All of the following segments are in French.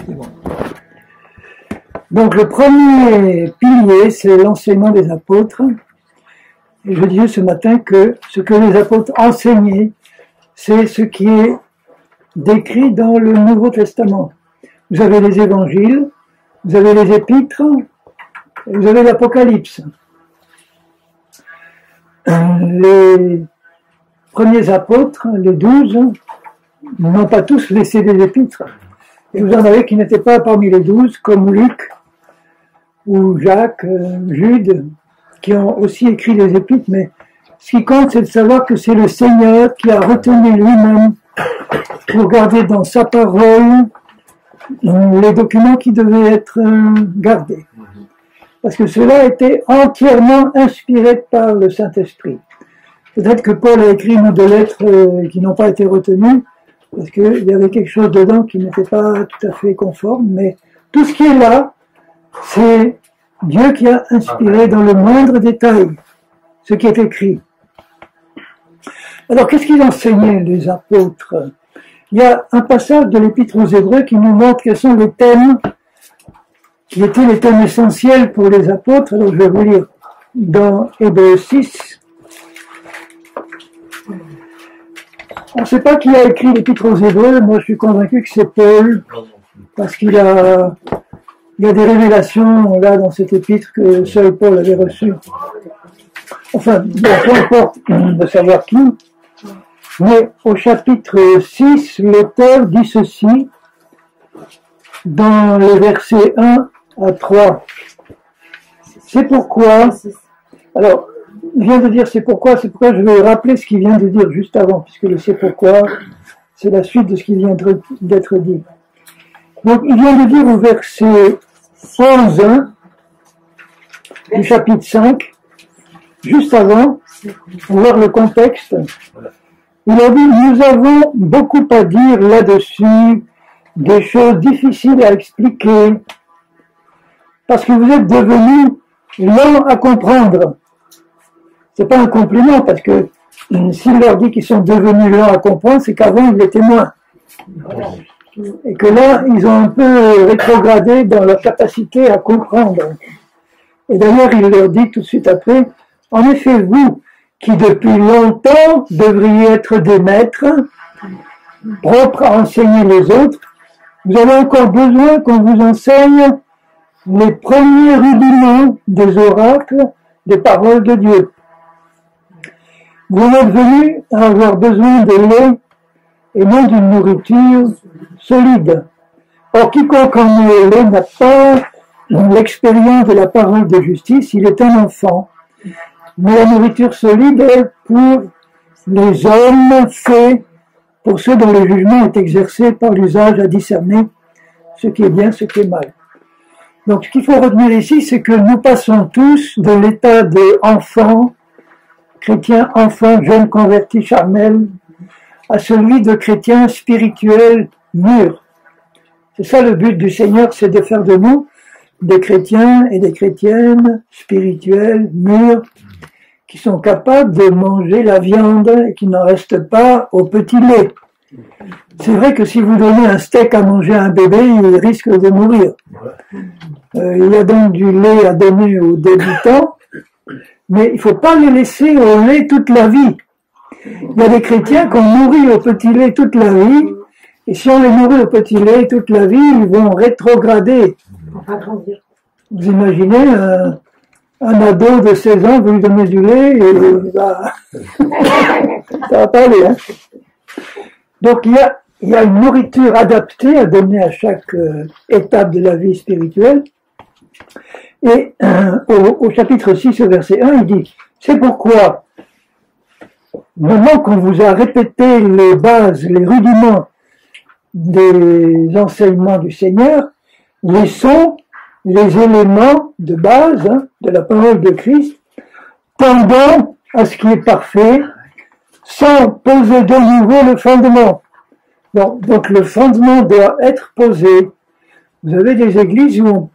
Bon. Donc le premier pilier, c'est l'enseignement des apôtres. Et je disais ce matin que ce que les apôtres enseignaient, c'est ce qui est décrit dans le Nouveau Testament. Vous avez les évangiles, vous avez les épîtres, et vous avez l'Apocalypse. Les premiers apôtres, les 12, n'ont pas tous laissé des épîtres. Et vous en avez qui n'étaient pas parmi les 12, comme Luc ou Jacques, Jude, qui ont aussi écrit des épîtres, mais ce qui compte, c'est de savoir que c'est le Seigneur qui a retenu lui-même pour garder dans sa parole les documents qui devaient être gardés. Parce que cela a été entièrement inspiré par le Saint-Esprit. Peut-être que Paul a écrit une ou deux lettres qui n'ont pas été retenues, parce qu'il y avait quelque chose dedans qui n'était pas tout à fait conforme, mais tout ce qui est là, c'est Dieu qui a inspiré dans le moindre détail ce qui est écrit. Alors, qu'est-ce qu'ils enseignaient, les apôtres? Il y a un passage de l'Épître aux Hébreux qui nous montre quels sont les thèmes qui étaient les thèmes essentiels pour les apôtres. Alors, je vais vous lire dans Hébreux 6. On ne sait pas qui a écrit l'Épître aux Hébreux. Moi, je suis convaincu que c'est Paul, parce qu'il a... Il y a des révélations là dans cet épître que seul Paul avait reçues. Enfin, peu importe de savoir qui. Mais au chapitre 6, l'auteur dit ceci, dans les versets 1 à 3. C'est pourquoi, alors, il vient de dire c'est pourquoi je vais rappeler ce qu'il vient de dire juste avant, puisque le c'est pourquoi, c'est la suite de ce qui vient d'être dit. Donc, il vient de dire au verset 11 du chapitre 5, juste avant, pour voir le contexte, il a dit, nous avons beaucoup à dire là-dessus, des choses difficiles à expliquer, parce que vous êtes devenus lents à comprendre. C'est pas un compliment, parce que s'il leur dit qu'ils sont devenus lents à comprendre, c'est qu'avant ils l'étaient moins. Et que là, ils ont un peu rétrogradé dans leur capacité à comprendre. Et d'ailleurs, il leur dit tout de suite après, en effet, vous, qui depuis longtemps devriez être des maîtres, propres à enseigner les autres, vous avez encore besoin qu'on vous enseigne les premiers rudiments des oracles, des paroles de Dieu. Vous êtes venus à avoir besoin de lait et non d'une nourriture solide. Or, quiconque en est lait n'a pas l'expérience de la parole de justice, il est un enfant. Mais la nourriture solide est pour les hommes faits, pour ceux dont le jugement est exercé par l'usage à discerner ce qui est bien, ce qui est mal. Donc, ce qu'il faut retenir ici, c'est que nous passons tous de l'état d'enfant, chrétien, enfant, jeune converti, charnel, à celui de chrétien spirituel mûr. C'est ça le but du Seigneur, c'est de faire de nous des chrétiens et des chrétiennes spirituels mûrs, qui sont capables de manger la viande et qui n'en restent pas au petit lait. C'est vrai que si vous donnez un steak à manger à un bébé, il risque de mourir. Il y a donc du lait à donner aux débutants, mais il ne faut pas les laisser au lait toute la vie. Il y a des chrétiens qui ont nourri au petit lait toute la vie, et si on les nourrit au petit lait toute la vie, ils vont rétrograder. Vous imaginez un ado de 16 ans, vous lui donnez du lait, et ça va pas aller. Hein. Donc il y a une nourriture adaptée à donner à chaque étape de la vie spirituelle. Et au chapitre 6, au verset 1, il dit, c'est pourquoi, maintenant qu'on vous a répété les bases, les rudiments des enseignements du Seigneur, laissons les éléments de base de la parole de Christ, tendant à ce qui est parfait, sans poser de nouveau le fondement. Donc le fondement doit être posé. Vous avez des églises où on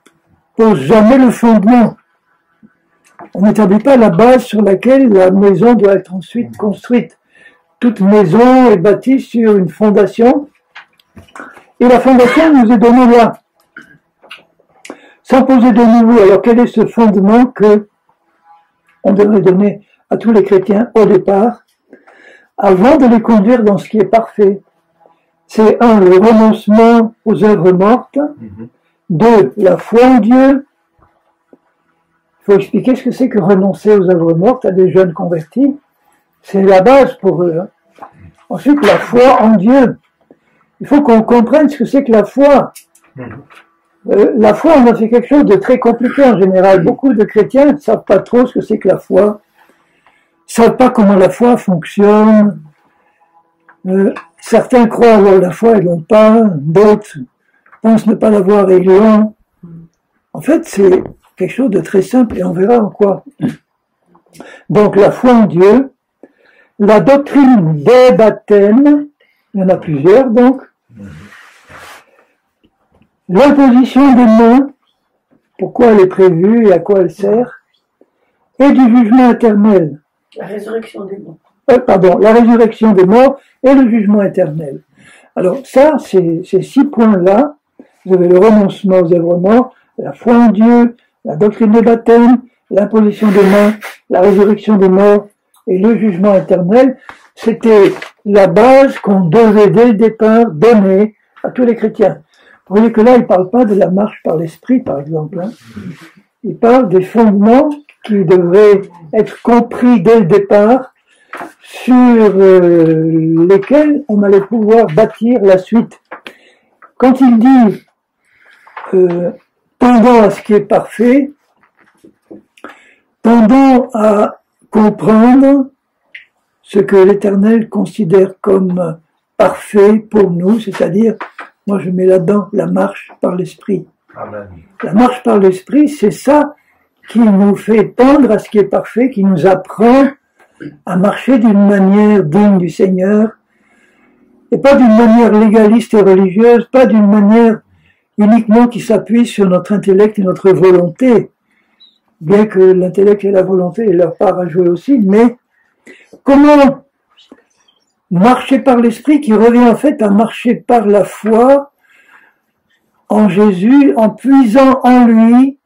pose jamais le fondement. On n'établit pas la base sur laquelle la maison doit être ensuite construite. Toute maison est bâtie sur une fondation, Et la fondation nous est donnée là, sans poser de nouveau. Alors quel est ce fondement que on devrait donner à tous les chrétiens au départ, avant de les conduire dans ce qui est parfait? C'est le renoncement aux œuvres mortes, deux, la foi en Dieu. Il faut expliquer ce que c'est que renoncer aux œuvres mortes à des jeunes convertis. C'est la base pour eux. Ensuite, la foi en Dieu. Il faut qu'on comprenne ce que c'est que la foi. La foi, on a fait quelque chose de très compliqué en général. Beaucoup de chrétiens ne savent pas trop ce que c'est que la foi, ne savent pas comment la foi fonctionne. Certains croient avoir la foi et l'ont pas, d'autres pensent ne pas l'avoir et l'ont. En fait, c'est quelque chose de très simple et on verra en quoi. Donc, la foi en Dieu, la doctrine des baptêmes, il y en a plusieurs donc, l'imposition des mains, pourquoi elle est prévue et à quoi elle sert, et du jugement éternel. La résurrection des morts. La résurrection des morts et le jugement éternel. Alors ça, ces 6 points-là, vous avez le renoncement aux œuvres mortes, la foi en Dieu, la doctrine des baptêmes, l'imposition des mains, la résurrection des morts et le jugement éternel. C'était la base qu'on devait dès le départ donner à tous les chrétiens. Vous voyez que là, il ne parle pas de la marche par l'esprit, par exemple. Il parle des fondements qui devraient être compris dès le départ, sur lesquels on allait pouvoir bâtir la suite. Quand il dit tendant à ce qui est parfait, tendant à comprendre ce que l'Éternel considère comme parfait pour nous, c'est-à-dire, moi je mets là-dedans la marche par l'esprit. Amen. La marche par l'esprit, c'est ça qui nous fait tendre à ce qui est parfait, qui nous apprend à marcher d'une manière digne du Seigneur, et pas d'une manière légaliste et religieuse, pas d'une manière uniquement qui s'appuie sur notre intellect et notre volonté, bien que l'intellect et la volonté aient leur part à jouer aussi, mais comment marcher par l'esprit qui revient en fait à marcher par la foi en Jésus, en puisant en lui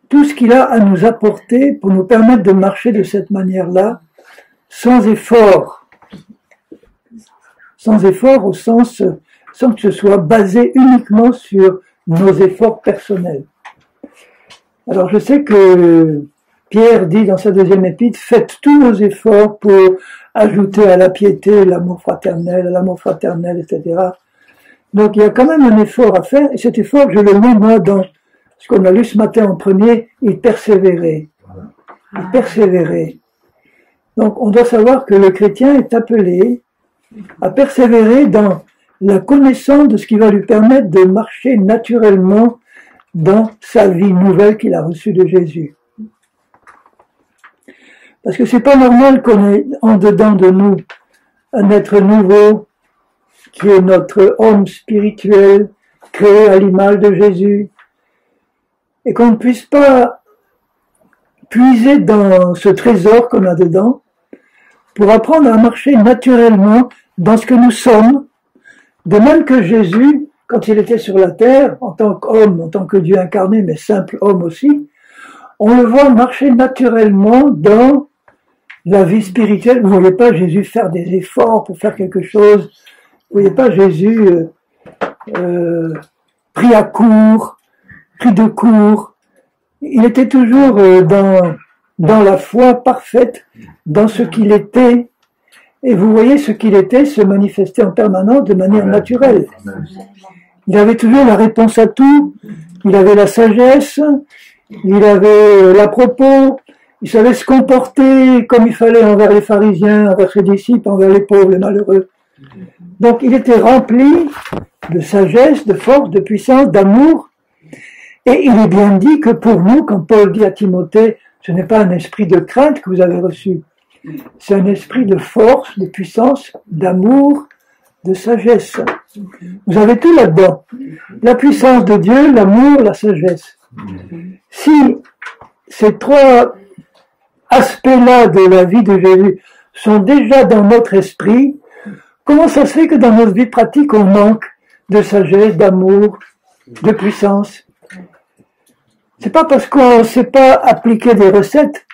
tout ce qu'il a à nous apporter pour nous permettre de marcher de cette manière-là, sans effort. Sans effort au sens, sans que ce soit basé uniquement sur nos efforts personnels. Alors je sais que Pierre dit dans sa 2e épître, faites tous vos efforts pour ajouter à la piété l'amour fraternel, etc. Donc il y a quand même un effort à faire, et cet effort, je le mets moi dans ce qu'on a lu ce matin en premier, il persévérait. Il persévérait. Donc on doit savoir que le chrétien est appelé à persévérer dans la connaissance de ce qui va lui permettre de marcher naturellement dans sa vie nouvelle qu'il a reçue de Jésus. Parce que c'est pas normal qu'on ait en dedans de nous un être nouveau qui est notre homme spirituel créé à l'image de Jésus, et qu'on ne puisse pas puiser dans ce trésor qu'on a dedans pour apprendre à marcher naturellement dans ce que nous sommes, de même que Jésus, quand il était sur la terre, en tant qu'homme, en tant que Dieu incarné, mais simple homme aussi, on le voit marcher naturellement dans la vie spirituelle. Vous ne voyez pas Jésus faire des efforts pour faire quelque chose, vous ne voyez pas Jésus pris à court, pris de court. Il était toujours dans la foi parfaite, dans ce qu'il était, et vous voyez ce qu'il était se manifester en permanence de manière naturelle. Il avait toujours la réponse à tout, il avait la sagesse, il avait l'à-propos, il savait se comporter comme il fallait envers les pharisiens, envers ses disciples, envers les pauvres, les malheureux. Donc il était rempli de sagesse, de force, de puissance, d'amour. Et il est bien dit que pour nous, quand Paul dit à Timothée, ce n'est pas un esprit de crainte que vous avez reçu, c'est un esprit de force, de puissance, d'amour, de sagesse. Vous avez tout là-dedans. La puissance de Dieu, l'amour, la sagesse. Si ces 3 aspects-là de la vie de Jésus sont déjà dans notre esprit, comment ça se fait que dans notre vie pratique on manque de sagesse, d'amour, de puissance. C'est pas parce qu'on ne sait pas appliquer des recettes,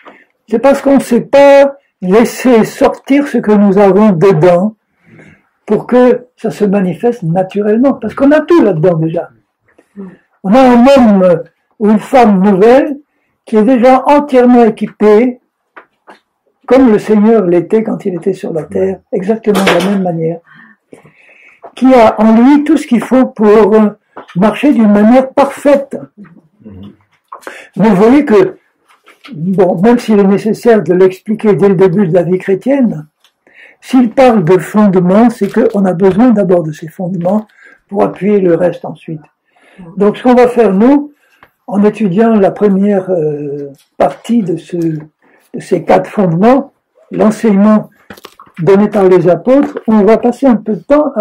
c'est parce qu'on ne sait pas laisser sortir ce que nous avons dedans pour que ça se manifeste naturellement. Parce qu'on a tout là-dedans déjà. On a un homme ou une femme nouvelle qui est déjà entièrement équipé, comme le Seigneur l'était quand il était sur la terre, exactement de la même manière, qui a en lui tout ce qu'il faut pour marcher d'une manière parfaite. Mais vous voyez que, bon, même s'il est nécessaire de l'expliquer dès le début de la vie chrétienne, s'il parle de fondements, c'est qu'on a besoin d'abord de ces fondements pour appuyer le reste ensuite. Donc ce qu'on va faire nous, en étudiant la première partie de ces 4 fondements, l'enseignement donné par les apôtres, on va passer un peu de temps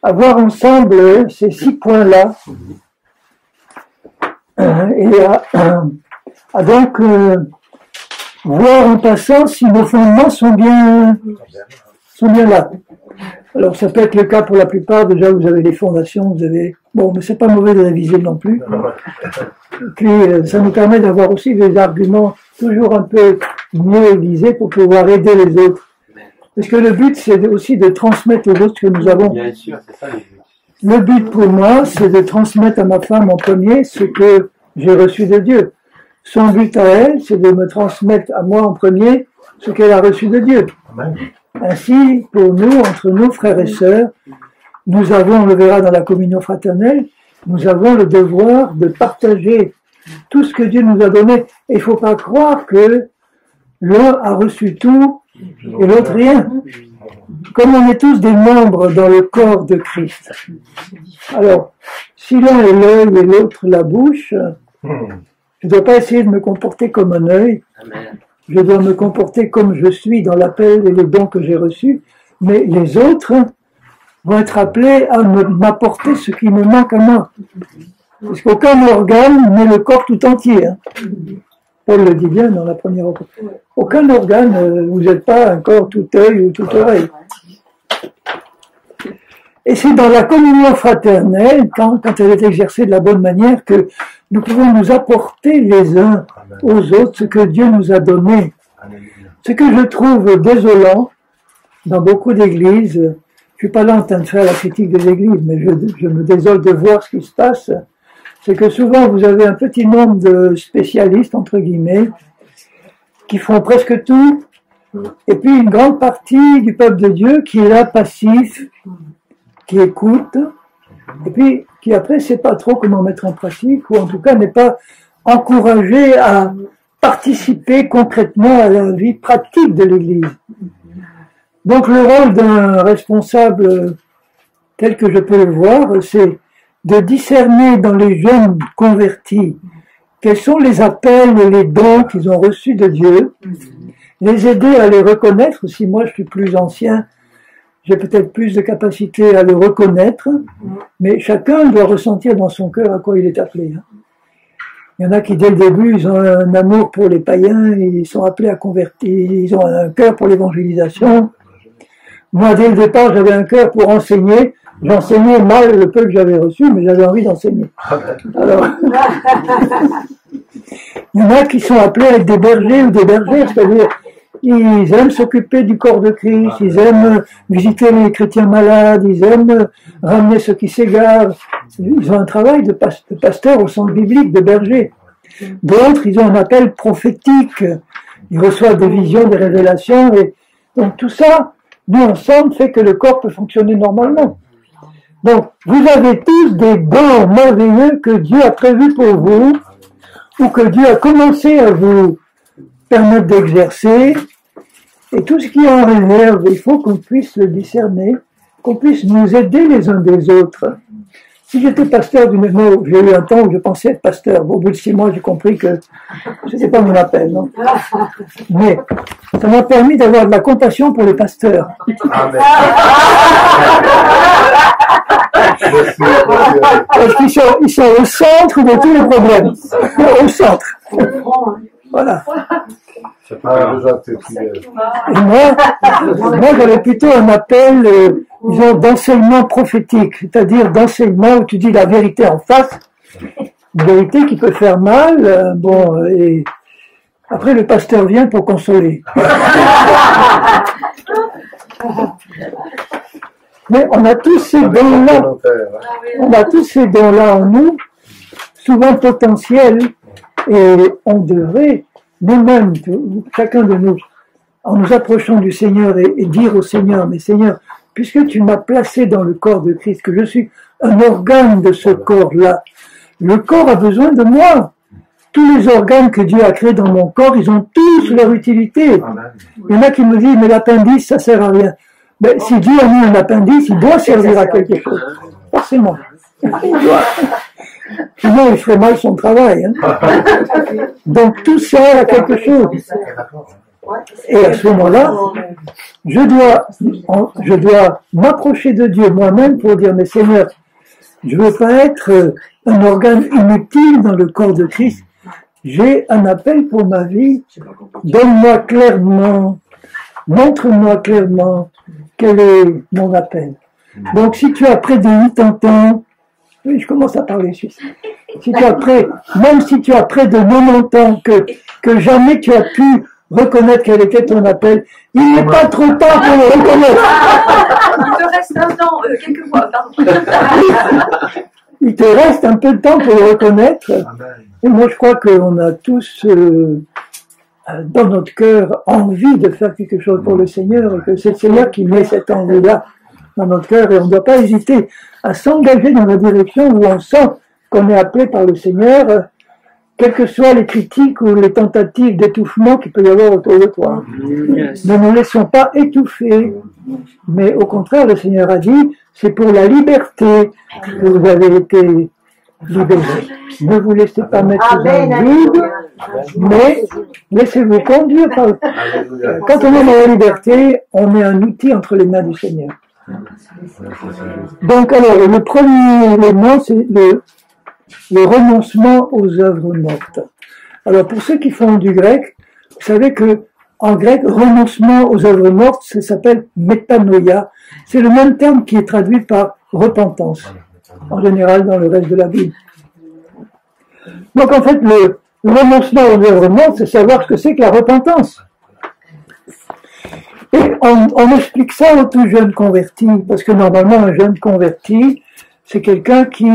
à voir ensemble ces 6 points-là, et à donc voir en passant si nos fondements sont bien là. Alors ça peut être le cas pour la plupart, déjà vous avez les fondations, vous avez... Bon, mais c'est pas mauvais de réviser non plus. Et puis ça nous permet d'avoir aussi des arguments toujours un peu mieux aiguisés pour pouvoir aider les autres. Parce que le but c'est aussi de transmettre aux autres ce que nous avons. Bien sûr, c'est ça le but. Le but pour moi, c'est de transmettre à ma femme en premier ce que j'ai reçu de Dieu. Son but à elle, c'est de me transmettre à moi en premier ce qu'elle a reçu de Dieu. Ainsi, pour nous, entre nous, frères et sœurs, nous avons, on le verra dans la communion fraternelle, nous avons le devoir de partager tout ce que Dieu nous a donné. Et il ne faut pas croire que l'un a reçu tout et l'autre rien. Comme on est tous des membres dans le corps de Christ. Alors, si l'un est l'œil et l'autre la bouche, je ne dois pas essayer de me comporter comme un œil. Je dois me comporter comme je suis dans l'appel et les dons que j'ai reçus. Mais les autres vont être appelés à m'apporter ce qui me manque à moi. Parce qu'aucun organe n'est le corps tout entier. Hein. Paul le dit bien dans la première rencontre. Aucun organe, vous n'êtes pas un corps tout œil ou toute oreille. Et c'est dans la communion fraternelle, quand elle est exercée de la bonne manière, que nous pouvons nous apporter les uns aux autres ce que Dieu nous a donné. Ce que je trouve désolant dans beaucoup d'églises, je ne suis pas là en train de faire la critique des églises, mais je me désole de voir ce qui se passe, c'est que souvent vous avez un petit nombre de spécialistes, entre guillemets, qui font presque tout, et puis une grande partie du peuple de Dieu qui est là passif, qui écoute, et puis qui après ne sait pas trop comment mettre en pratique, ou en tout cas n'est pas encouragé à participer concrètement à la vie pratique de l'Église. Donc le rôle d'un responsable tel que je peux le voir, c'est de discerner dans les jeunes convertis quels sont les appels et les dons qu'ils ont reçus de Dieu, les aider à les reconnaître. Si moi je suis plus ancien, j'ai peut-être plus de capacité à le reconnaître, mais chacun doit ressentir dans son cœur à quoi il est appelé. Il y en a qui dès le début, ils ont un amour pour les païens, ils sont appelés à convertir, ils ont un cœur pour l'évangélisation. Moi, dès le départ, j'avais un cœur pour enseigner. J'enseignais mal le peu que j'avais reçu, mais j'avais envie d'enseigner. Alors, il y en a qui sont appelés à être des bergers ou des bergères, c'est-à-dire ils aiment s'occuper du corps de Christ, ils aiment visiter les chrétiens malades, ils aiment ramener ceux qui s'égarent. Ils ont un travail de pasteur au sens biblique, de berger. D'autres, ils ont un appel prophétique. Ils reçoivent des visions, des révélations. Et donc tout ça, nous ensemble, fait que le corps peut fonctionner normalement. Donc, vous avez tous des dons merveilleux que Dieu a prévus pour vous, ou que Dieu a commencé à vous permettre d'exercer, et tout ce qui est en réserve, il faut qu'on puisse le discerner, qu'on puisse nous aider les uns des autres. Si j'étais pasteur d'une... Non, j'ai eu un temps où je pensais être pasteur. Bon, au bout de 6 mois, j'ai compris que c'était pas mon appel, non. Mais ça m'a permis d'avoir de la compassion pour les pasteurs. Amen. Parce qu'ils sont au centre de tous les problèmes. Au centre. Voilà. Et moi j'avais plutôt un appel, disons, d'enseignement prophétique, c'est-à-dire d'enseignement où tu dis la vérité en face, une vérité qui peut faire mal, bon, et après le pasteur vient pour consoler. Mais on a tous ces dons-là, on a tous ces dons-là en nous, souvent potentiels, et on devrait, nous-mêmes, chacun de nous, en nous approchant du Seigneur et dire au Seigneur, mais Seigneur, puisque tu m'as placé dans le corps de Christ, que je suis un organe de ce corps-là, le corps a besoin de moi. Tous les organes que Dieu a créés dans mon corps, ils ont tous leur utilité. Il y en a qui me disent, mais l'appendice, ça sert à rien. Mais si Dieu a mis un appendice, il doit servir à quelque chose. Forcément. Il doit. Sinon, il ferait mal son travail. Hein. Donc, tout sert à quelque chose. Et à ce moment-là, je dois m'approcher de Dieu moi-même pour dire, mais Seigneur, je ne veux pas être un organe inutile dans le corps de Christ. J'ai un appel pour ma vie. Donne-moi clairement, montre-moi clairement quel est mon appel. Donc, si tu as près de 80 ans, oui, je commence à parler suisse. Si tu as près, même si tu as près de 90 ans, que jamais tu as pu reconnaître quel était ton appel, il n'est pas trop tard pour le reconnaître. Il te reste un temps, quelques mois, pardon. Il te reste un peu de temps pour le reconnaître. Et moi, je crois qu'on a tous, dans notre cœur, envie de faire quelque chose pour le Seigneur, et que c'est le Seigneur qui met cette envie-là dans notre cœur, et on ne doit pas hésiter à s'engager dans la direction où on sent qu'on est appelé par le Seigneur, quelles que soient les critiques ou les tentatives d'étouffement qu'il peut y avoir autour de toi. Ne nous laissons pas étouffer, mais au contraire, le Seigneur a dit, c'est pour la liberté que vous avez été libérés. Ne vous laissez pas mettre sous un vide, mais laissez-vous conduire par... Quand on est dans la liberté, on est un outil entre les mains du Seigneur. Donc alors, le premier élément, c'est le renoncement aux œuvres mortes. Alors pour ceux qui font du grec, vous savez que en grec, renoncement aux œuvres mortes, ça s'appelle métanoïa. C'est le même terme qui est traduit par repentance, en général dans le reste de la Bible. Donc en fait, le renoncement aux œuvres mortes, c'est savoir ce que c'est que la repentance. Et on explique ça aux tout jeunes convertis, parce que normalement un jeune converti, c'est quelqu'un qui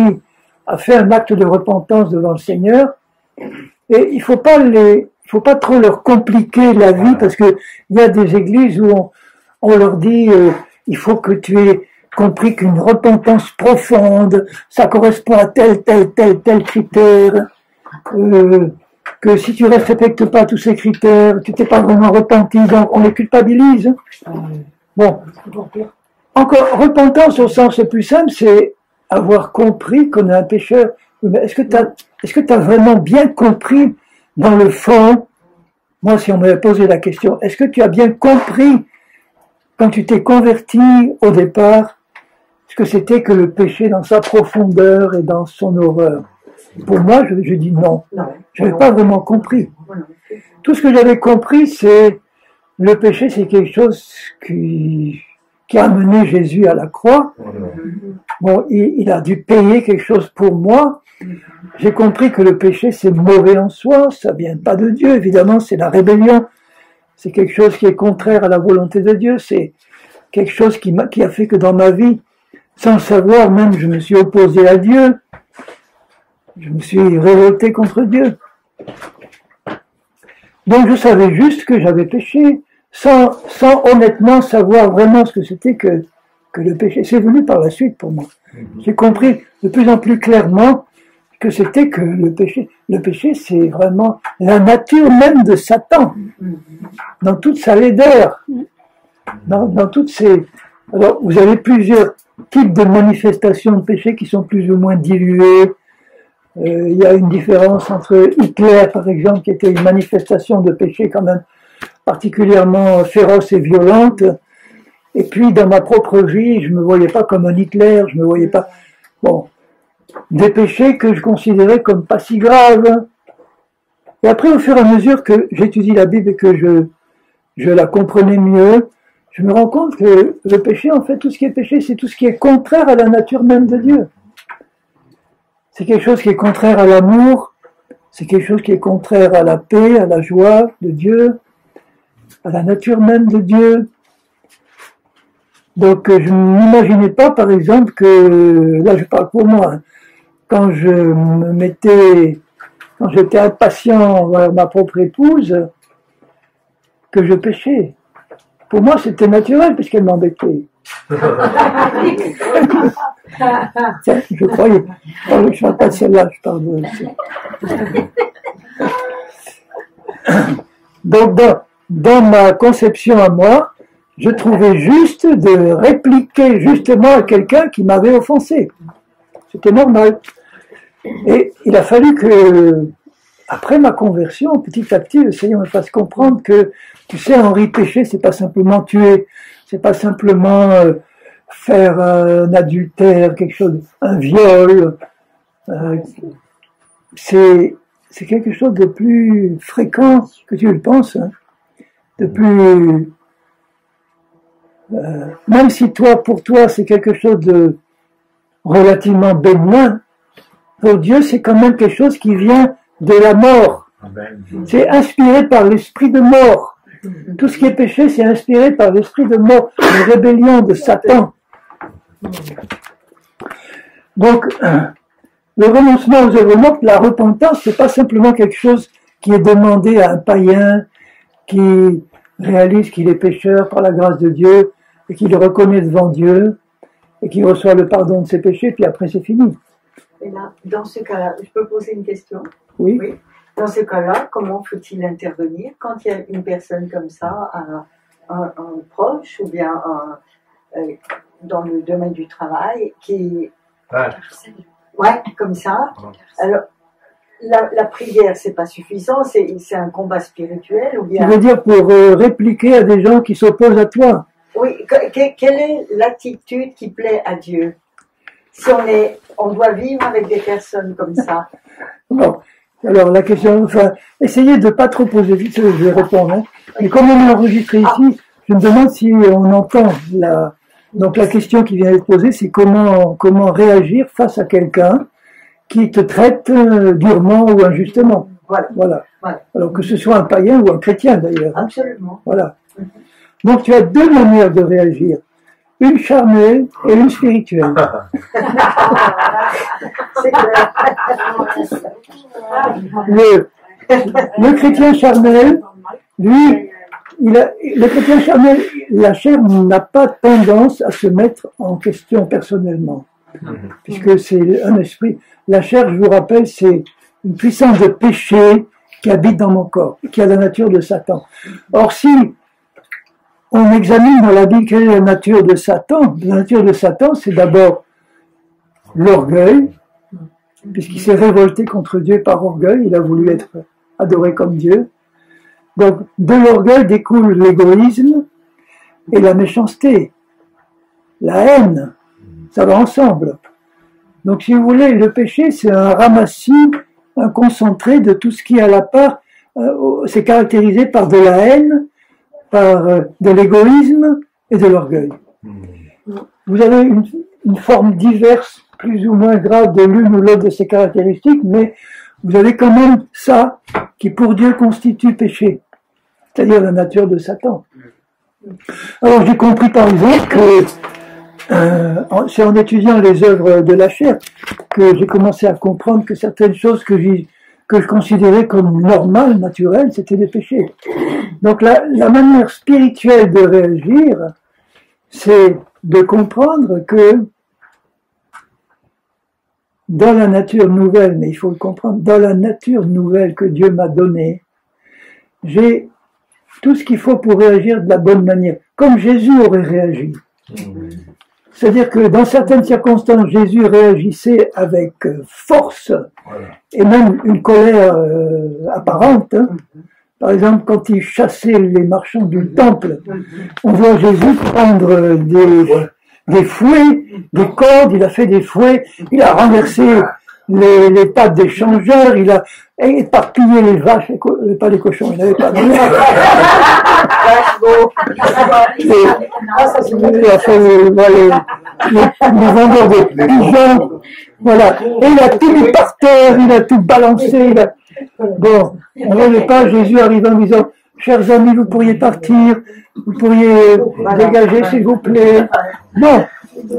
a fait un acte de repentance devant le Seigneur, et il faut pas trop leur compliquer la vie, parce que il y a des églises où on leur dit il faut que tu aies compris qu'une repentance profonde, ça correspond à tel critère, que si tu respectes pas tous ces critères, tu t'es pas vraiment repenti, donc on les culpabilise. Bon, encore repentance au sens le plus simple, c'est avoir compris qu'on est un pécheur. Mais est-ce que tu as vraiment bien compris dans le fond? Moi, si on m'avait posé la question, est-ce que tu as bien compris quand tu t'es converti au départ ce que c'était que le péché dans sa profondeur et dans son horreur? Pour moi, je dis non. Je n'avais pas vraiment compris. Tout ce que j'avais compris, c'est le péché, c'est quelque chose qui a amené Jésus à la croix. Bon, il a dû payer quelque chose pour moi. J'ai compris que le péché, c'est mauvais en soi, ça vient pas de Dieu, évidemment, c'est la rébellion. C'est quelque chose qui est contraire à la volonté de Dieu. C'est quelque chose qui a fait que dans ma vie, sans le savoir, même je me suis opposé à Dieu. Je me suis révolté contre Dieu. Donc je savais juste que j'avais péché, sans honnêtement savoir vraiment ce que c'était que le péché. C'est venu par la suite pour moi. J'ai compris de plus en plus clairement que c'était que le péché, c'est vraiment la nature même de Satan, dans toute sa laideur, dans toutes ces... Alors, vous avez plusieurs types de manifestations de péché qui sont plus ou moins diluées. Il y a une différence entre Hitler, par exemple, qui était une manifestation de péché quand même particulièrement féroce et violente, et puis dans ma propre vie, je me voyais pas comme un Hitler, je me voyais pas... Bon, des péchés que je considérais comme pas si graves. Et après, au fur et à mesure que j'étudie la Bible et que je la comprenais mieux, je me rends compte que le péché, en fait, tout ce qui est péché, c'est tout ce qui est contraire à la nature même de Dieu. C'est quelque chose qui est contraire à l'amour, c'est quelque chose qui est contraire à la paix, à la joie de Dieu, à la nature même de Dieu. Donc je n'imaginais pas, par exemple, que, là je parle pour moi, quand j'étais impatient envers ma propre épouse, que je péchais. Pour moi, c'était naturel, puisqu'elle m'embêtait. Tiens, je croyais. Je ne parle pas de celle-là, je parle de... Donc, dans ma conception à moi, je trouvais juste de répliquer justement à quelqu'un qui m'avait offensé. C'était normal. Et il a fallu que, après ma conversion, petit à petit, le Seigneur me fasse comprendre que, tu sais, Henri, pécher, c'est pas simplement tuer, c'est pas simplement faire un adultère, quelque chose, un viol. C'est quelque chose de plus fréquent que tu le penses, hein, de plus... même si pour toi, c'est quelque chose de relativement bénin, pour Dieu, c'est quand même quelque chose qui vient de la mort. C'est inspiré par l'esprit de mort. Tout ce qui est péché, c'est inspiré par l'esprit de mort, de rébellion de Satan. Donc, le renoncement aux œuvres mortes, la repentance, c'est pas simplement quelque chose qui est demandé à un païen qui réalise qu'il est pécheur par la grâce de Dieu et qu'il le reconnaît devant Dieu et qu'il reçoit le pardon de ses péchés, puis après c'est fini. Et là, dans ce cas-là, je peux poser une question? Oui. Dans ce cas-là, comment faut-il intervenir quand il y a une personne comme ça, un proche ou bien dans le domaine du travail qui... Ouais, comme ça. Alors, la prière, c'est pas suffisant, c'est un combat spirituel ou bien... Tu veux dire pour répliquer à des gens qui s'opposent à toi? Oui, quelle est l'attitude qui plaît à Dieu? Si on doit vivre avec des personnes comme ça. Bon, alors la question, enfin, essayez de pas trop poser vite, je vais répondre, hein. Mais comme on est enregistré ici, je me demande si on entend donc la question qui vient d'être posée, c'est comment réagir face à quelqu'un qui te traite durement ou injustement. Voilà. Alors que ce soit un païen ou un chrétien d'ailleurs. Absolument. Voilà. Donc tu as deux manières de réagir. Une charnelle et une spirituelle. Le chrétien charnel, lui, le chrétien charnel, la chair n'a pas tendance à se mettre en question personnellement, puisque c'est un esprit. La chair, je vous rappelle, c'est une puissance de péché qui habite dans mon corps, qui a la nature de Satan. Or, si on examine dans la Bible quelle est la nature de Satan, la nature de Satan, c'est d'abord l'orgueil, puisqu'il s'est révolté contre Dieu par orgueil, il a voulu être adoré comme Dieu. Donc, de l'orgueil découle l'égoïsme et la méchanceté, la haine, ça va ensemble. Donc, si vous voulez, le péché, c'est un ramassis, un concentré de tout ce qui, à la part, c'est caractérisé par de la haine, par de l'égoïsme et de l'orgueil. Vous avez une forme diverse, plus ou moins grave de l'une ou l'autre de ces caractéristiques, mais vous avez quand même ça qui pour Dieu constitue péché, c'est-à-dire la nature de Satan. Alors j'ai compris par exemple que c'est en étudiant les œuvres de la chair que j'ai commencé à comprendre que certaines choses que je considérais comme normales, naturelles, c'était des péchés. Donc la manière spirituelle de réagir, c'est de comprendre que dans la nature nouvelle, mais il faut le comprendre, dans la nature nouvelle que Dieu m'a donnée, j'ai tout ce qu'il faut pour réagir de la bonne manière, comme Jésus aurait réagi. C'est-à-dire que dans certaines circonstances, Jésus réagissait avec force, et même une colère apparente. Hein. Par exemple, quand il chassait les marchands du temple, on voit Jésus prendre des fouets, des cordes, il a fait des fouets, il a renversé les tables d'échangeurs, il a éparpillé les vaches, pas les cochons, il n'avait pas de les vendeurs de pigeons, voilà. Et il a tout mis par terre, il a tout balancé. Bon, on ne voyait pas Jésus arriver en disant, chers amis, vous pourriez partir, vous pourriez dégager, s'il vous plaît. Non,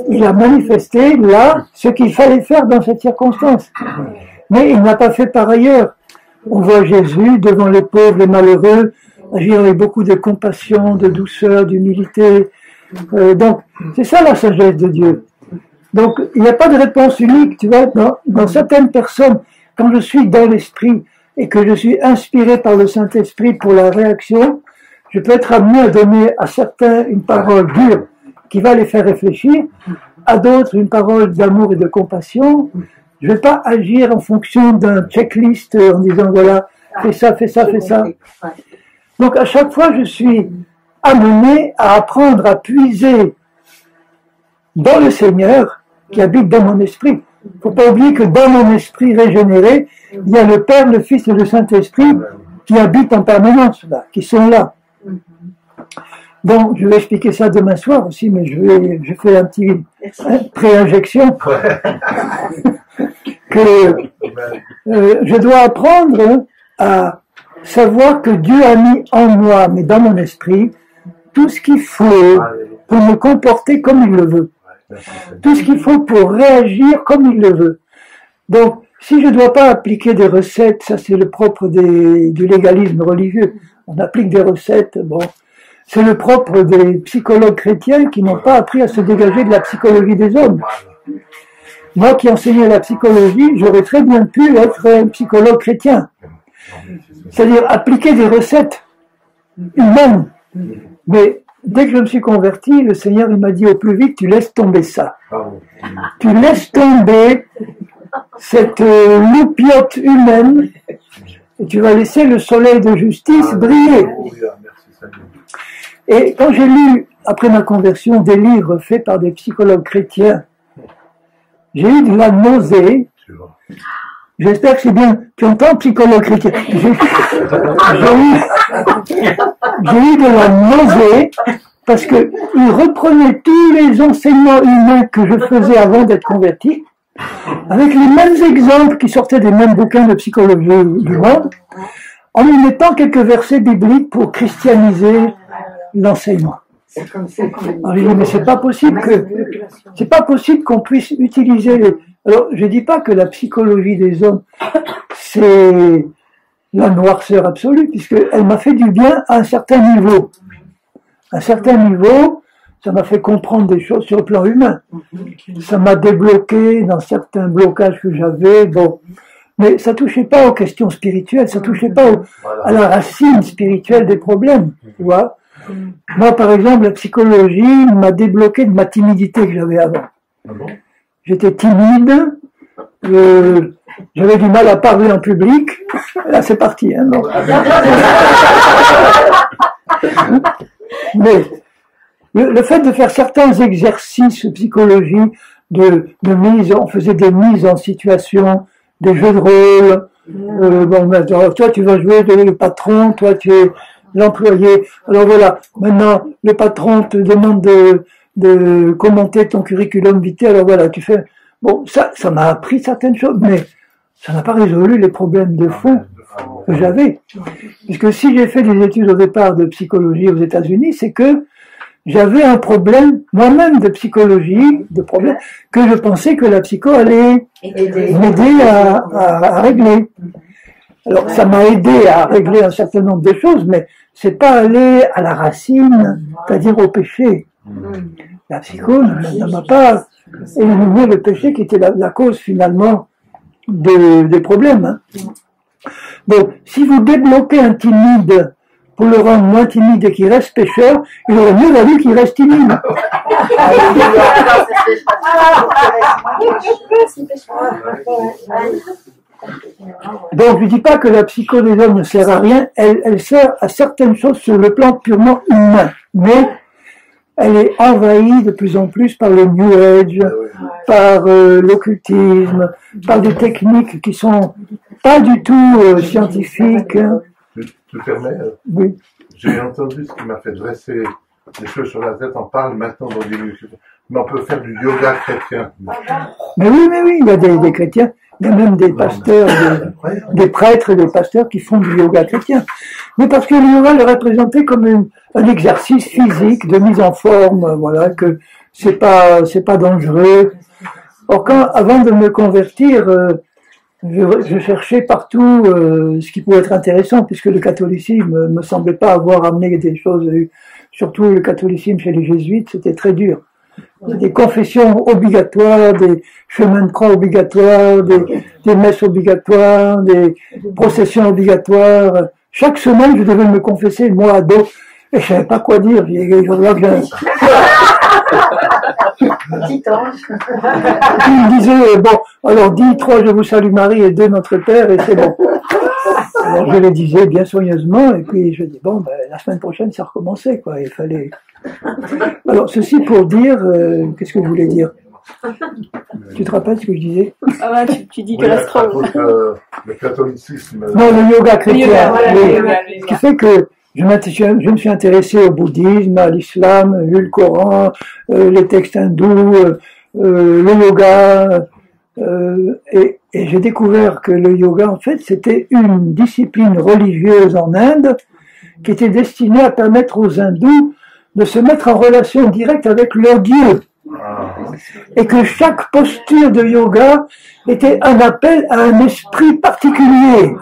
il a manifesté là ce qu'il fallait faire dans cette circonstance. Mais il n'a pas fait par ailleurs. On voit Jésus devant les pauvres, les malheureux, agir avec beaucoup de compassion, de douceur, d'humilité. Donc, c'est ça la sagesse de Dieu. Donc, il n'y a pas de réponse unique, tu vois, dans certaines personnes, quand je suis dans l'esprit et que je suis inspiré par le Saint-Esprit pour la réaction, je peux être amené à donner à certains une parole dure qui va les faire réfléchir, à d'autres une parole d'amour et de compassion. Je ne vais pas agir en fonction d'un checklist en disant voilà, fais ça, fais ça, fais ça. Donc à chaque fois, je suis amené à apprendre à puiser dans le Seigneur qui habite dans mon esprit. Il ne faut pas oublier que dans mon esprit régénéré, il y a le Père, le Fils et le Saint-Esprit qui habitent en permanence, là, qui sont là. Donc, je vais expliquer ça demain soir aussi, mais je fais un petit pré-injection. Que je dois apprendre à savoir que Dieu a mis en moi, mais dans mon esprit, tout ce qu'il faut pour me comporter comme il le veut. Tout ce qu'il faut pour réagir comme il le veut. Donc, si je ne dois pas appliquer des recettes, ça c'est le propre du légalisme religieux. On applique des recettes, bon. C'est le propre des psychologues chrétiens qui n'ont pas appris à se dégager de la psychologie des hommes. Moi qui enseignais la psychologie, j'aurais très bien pu être un psychologue chrétien. C'est-à-dire appliquer des recettes humaines. Mais dès que je me suis converti, le Seigneur il m'a dit au plus vite, tu laisses tomber ça. Tu laisses tomber cette loupiote humaine et tu vas laisser le soleil de justice briller. Et quand j'ai lu, après ma conversion, des livres faits par des psychologues chrétiens, j'ai eu de la nausée. J'espère que c'est bien. Tu entends, psychologue chrétien? J'ai eu de la nausée parce que ils reprenaient tous les enseignements humains que je faisais avant d'être converti, avec les mêmes exemples qui sortaient des mêmes bouquins de psychologie du monde, en y mettant quelques versets bibliques pour christianiser l'enseignement. Alors je dis, mais c'est pas possible qu'on puisse utiliser les... Alors je dis pas que la psychologie des hommes c'est la noirceur absolue, puisqu'elle m'a fait du bien à un certain niveau. À un certain niveau, ça m'a fait comprendre des choses sur le plan humain. Ça m'a débloqué dans certains blocages que j'avais, bon. Mais ça touchait pas aux questions spirituelles, ça touchait pas à la racine spirituelle des problèmes, tu vois. Moi, par exemple, la psychologie m'a débloqué de ma timidité que j'avais avant. J'étais timide, j'avais du mal à parler en public. Là, c'est parti. Hein, non. Mais le fait de faire certains exercices psychologiques, on faisait des mises en situation, des jeux de rôle. Bon, toi, tu vas jouer le patron, toi, tu es l'employé. Alors voilà, maintenant, le patron te demande de commenter ton curriculum vitae. Alors voilà, tu fais... Bon, ça m'a appris certaines choses, mais ça n'a pas résolu les problèmes de fond que j'avais. Puisque si j'ai fait des études au départ de psychologie aux États-Unis, c'est que j'avais un problème moi-même de psychologie, de problème, que je pensais que la psycho allait m'aider à régler. Alors, ça m'a aidé à régler un certain nombre de choses, mais c'est pas aller à la racine, c'est-à-dire au péché. La psycho ne m'a pas éliminé le péché qui était la cause finalement des problèmes. Hein. Donc, si vous débloquez un timide pour le rendre moins timide et qu'il reste pécheur, il aurait mieux valu qu'il reste timide. Donc, je ne dis pas que la psycho des hommes ne sert à rien, elle sert à certaines choses sur le plan purement humain, mais elle est envahie de plus en plus par le New Age, par l'occultisme, par des techniques qui sont pas du tout scientifiques. Tu permets Oui. J'ai entendu ce qui m'a fait dresser les cheveux sur la tête. On parle maintenant dans des lieux. Mais on peut faire du yoga chrétien. Mais oui, il y a des chrétiens, il y a même des pasteurs, des prêtres et des pasteurs qui font du yoga chrétien. Mais parce que le yoga le représentait comme un exercice physique de mise en forme, voilà, que c'est pas dangereux. Or, avant de me convertir, je cherchais partout ce qui pouvait être intéressant, puisque le catholicisme me semblait pas avoir amené des choses, surtout le catholicisme chez les jésuites, c'était très dur. Des confessions obligatoires, des chemins de croix obligatoires, des messes obligatoires, des processions obligatoires. Chaque semaine, je devais me confesser, moi, à dos, et je savais pas quoi dire. Petit ange. Il me disait, bon, alors dis 3 je vous salue Marie et 2 notre Père, et c'est bon. Alors je les disais bien soigneusement, et puis je dis, bon, ben, la semaine prochaine, ça recommençait, quoi, il fallait... Alors, ceci pour dire, qu'est-ce que je voulais dire? Tu te rappelles ce que je disais? Ah ouais, tu dis que l'astro... Le catholicisme... Non, le yoga chrétien. Le yoga, voilà, oui. le yoga. Ce qui fait que je me suis intéressé au bouddhisme, à l'islam, lu le Coran, les textes hindous, le yoga, et j'ai découvert que le yoga, en fait, c'était une discipline religieuse en Inde qui était destinée à permettre aux hindous de se mettre en relation directe avec leur Dieu. Et que chaque posture de yoga était un appel à un esprit particulier.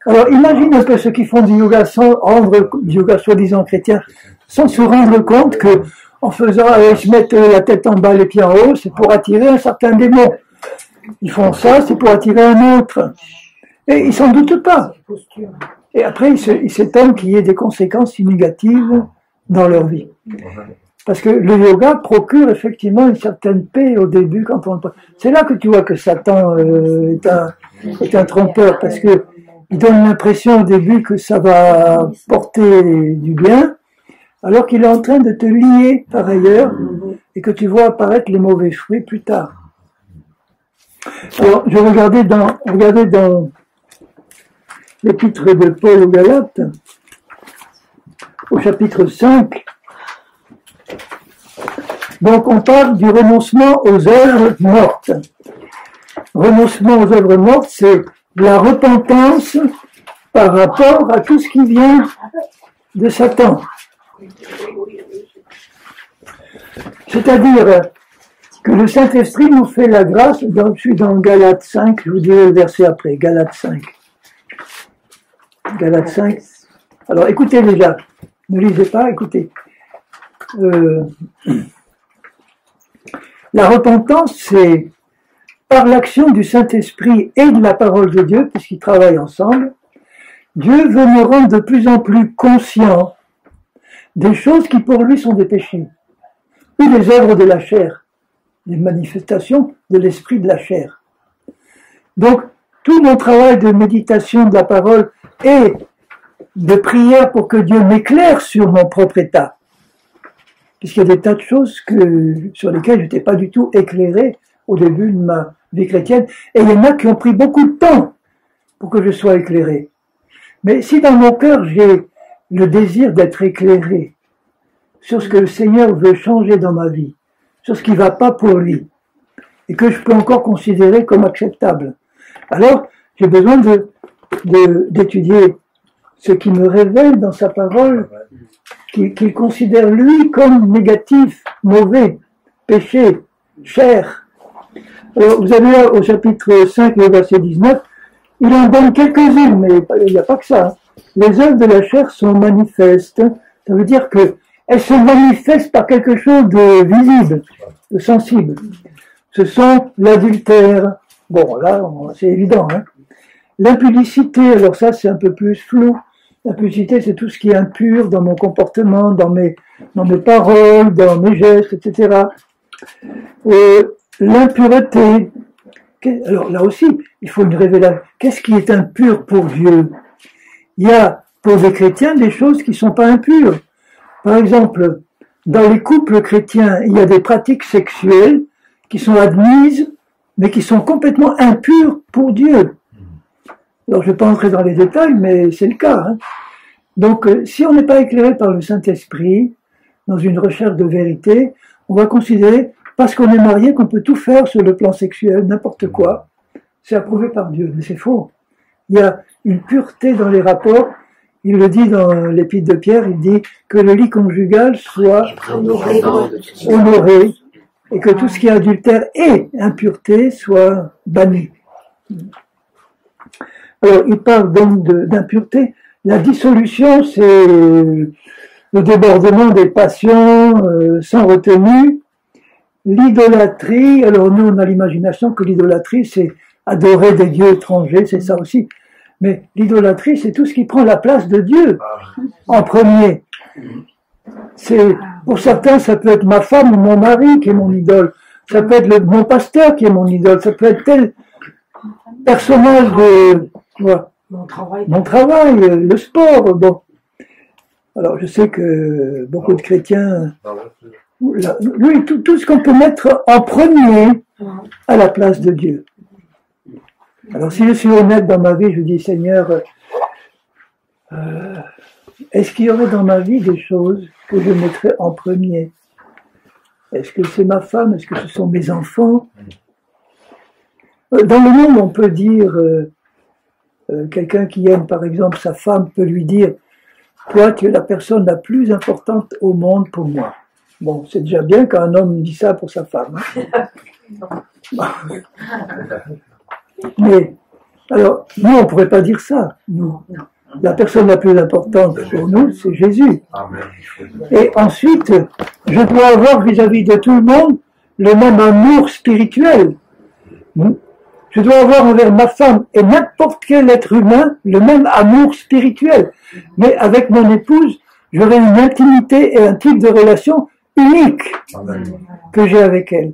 Alors imagine un peu ceux qui font du yoga sans rendre du yoga soi-disant chrétien, sans se rendre compte que en faisant, ils se mettent la tête en bas, les pieds en haut, c'est pour attirer un certain démon. Ils font ça, c'est pour attirer un autre. Et ils s'en doutent pas. Et après, ils s'étonnent qu'il y ait des conséquences négatives dans leur vie. Parce que le yoga procure effectivement une certaine paix au début quand on... C'est là que tu vois que Satan est un trompeur, parce que il donne l'impression au début que ça va porter du bien, alors qu'il est en train de te lier par ailleurs, et que tu vois apparaître les mauvais fruits plus tard. Alors, je regardais dans l'épître de Paul aux Galates, au chapitre 5, donc on parle du renoncement aux œuvres mortes. Renoncement aux œuvres mortes, c'est la repentance par rapport à tout ce qui vient de Satan. C'est-à-dire que le Saint-Esprit nous fait la grâce, je suis dans Galates 5, je vous dirai le verset après, Galates 5. Galates 5. Alors écoutez déjà, ne lisez pas, écoutez. La repentance, c'est par l'action du Saint-Esprit et de la parole de Dieu, puisqu'ils travaillent ensemble, Dieu veut nous rendre de plus en plus conscients des choses qui pour lui sont des péchés, ou des œuvres de la chair, des manifestations de l'esprit de la chair. Donc, tout mon travail de méditation de la parole et de prière pour que Dieu m'éclaire sur mon propre état, puisqu'il y a des tas de choses sur lesquelles je n'étais pas du tout éclairé au début de ma vie chrétienne, et il y en a qui ont pris beaucoup de temps pour que je sois éclairé. Mais si dans mon cœur j'ai le désir d'être éclairé sur ce que le Seigneur veut changer dans ma vie, sur ce qui ne va pas pour lui, et que je peux encore considérer comme acceptable, alors j'ai besoin d'étudier ce qui me révèle dans sa parole, qu'il considère lui comme négatif, mauvais, péché, chair. Alors, vous avez là au chapitre 5, le verset 19, il en donne quelques-unes, mais il n'y a pas que ça. Les œuvres de la chair sont manifestes. Ça veut dire qu'elles se manifestent par quelque chose de visible, de sensible. Ce sont l'adultère. Bon, là, c'est évident, hein. L'impudicité, alors ça, c'est un peu plus flou. L'impudicité, c'est tout ce qui est impur dans mon comportement, dans mes paroles, dans mes gestes, etc. L'impureté. Alors là aussi, il faut une révélation. Qu'est-ce qui est impur pour Dieu? Il y a pour les chrétiens des choses qui ne sont pas impures. Par exemple, dans les couples chrétiens, il y a des pratiques sexuelles qui sont admises, mais qui sont complètement impures pour Dieu. Alors, je ne vais pas entrer dans les détails, mais c'est le cas. Hein. Donc, si on n'est pas éclairé par le Saint-Esprit, dans une recherche de vérité, on va considérer, parce qu'on est marié, qu'on peut tout faire sur le plan sexuel, n'importe quoi. C'est approuvé par Dieu, mais c'est faux. Il y a une pureté dans les rapports. Il le dit dans l'épître de Pierre, il dit que le lit conjugal soit honoré et que tout ce qui est adultère et impureté soit banni. Alors, il parle donc d'impureté. La dissolution, c'est le débordement des passions sans retenue. L'idolâtrie, alors nous, on a l'imagination que l'idolâtrie, c'est adorer des dieux étrangers, c'est ça aussi. Mais l'idolâtrie, c'est tout ce qui prend la place de Dieu en premier. Pour certains, ça peut être ma femme ou mon mari qui est mon idole. Ça peut être mon pasteur qui est mon idole. Ça peut être tel personnage de mon travail, le sport. Bon. Alors, je sais que beaucoup de chrétiens, lui, tout ce qu'on peut mettre en premier à la place de Dieu. Alors, si je suis honnête dans ma vie, je dis, Seigneur, est-ce qu'il y aurait dans ma vie des choses que je mettrais en premier? Est-ce que c'est ma femme? Est-ce que ce sont mes enfants? Dans le monde, on peut dire, quelqu'un qui aime par exemple sa femme peut lui dire, toi, tu es la personne la plus importante au monde pour moi. Bon, c'est déjà bien qu'un homme dit ça pour sa femme. Hein. Mais, alors, nous, on ne pourrait pas dire ça. Nous. La personne la plus importante pour nous, c'est Jésus. Et ensuite, je dois avoir vis-à-vis de tout le monde le même amour spirituel. Je dois avoir envers ma femme et n'importe quel être humain le même amour spirituel. Mais avec mon épouse, j'aurai une intimité et un type de relation unique que j'ai avec elle.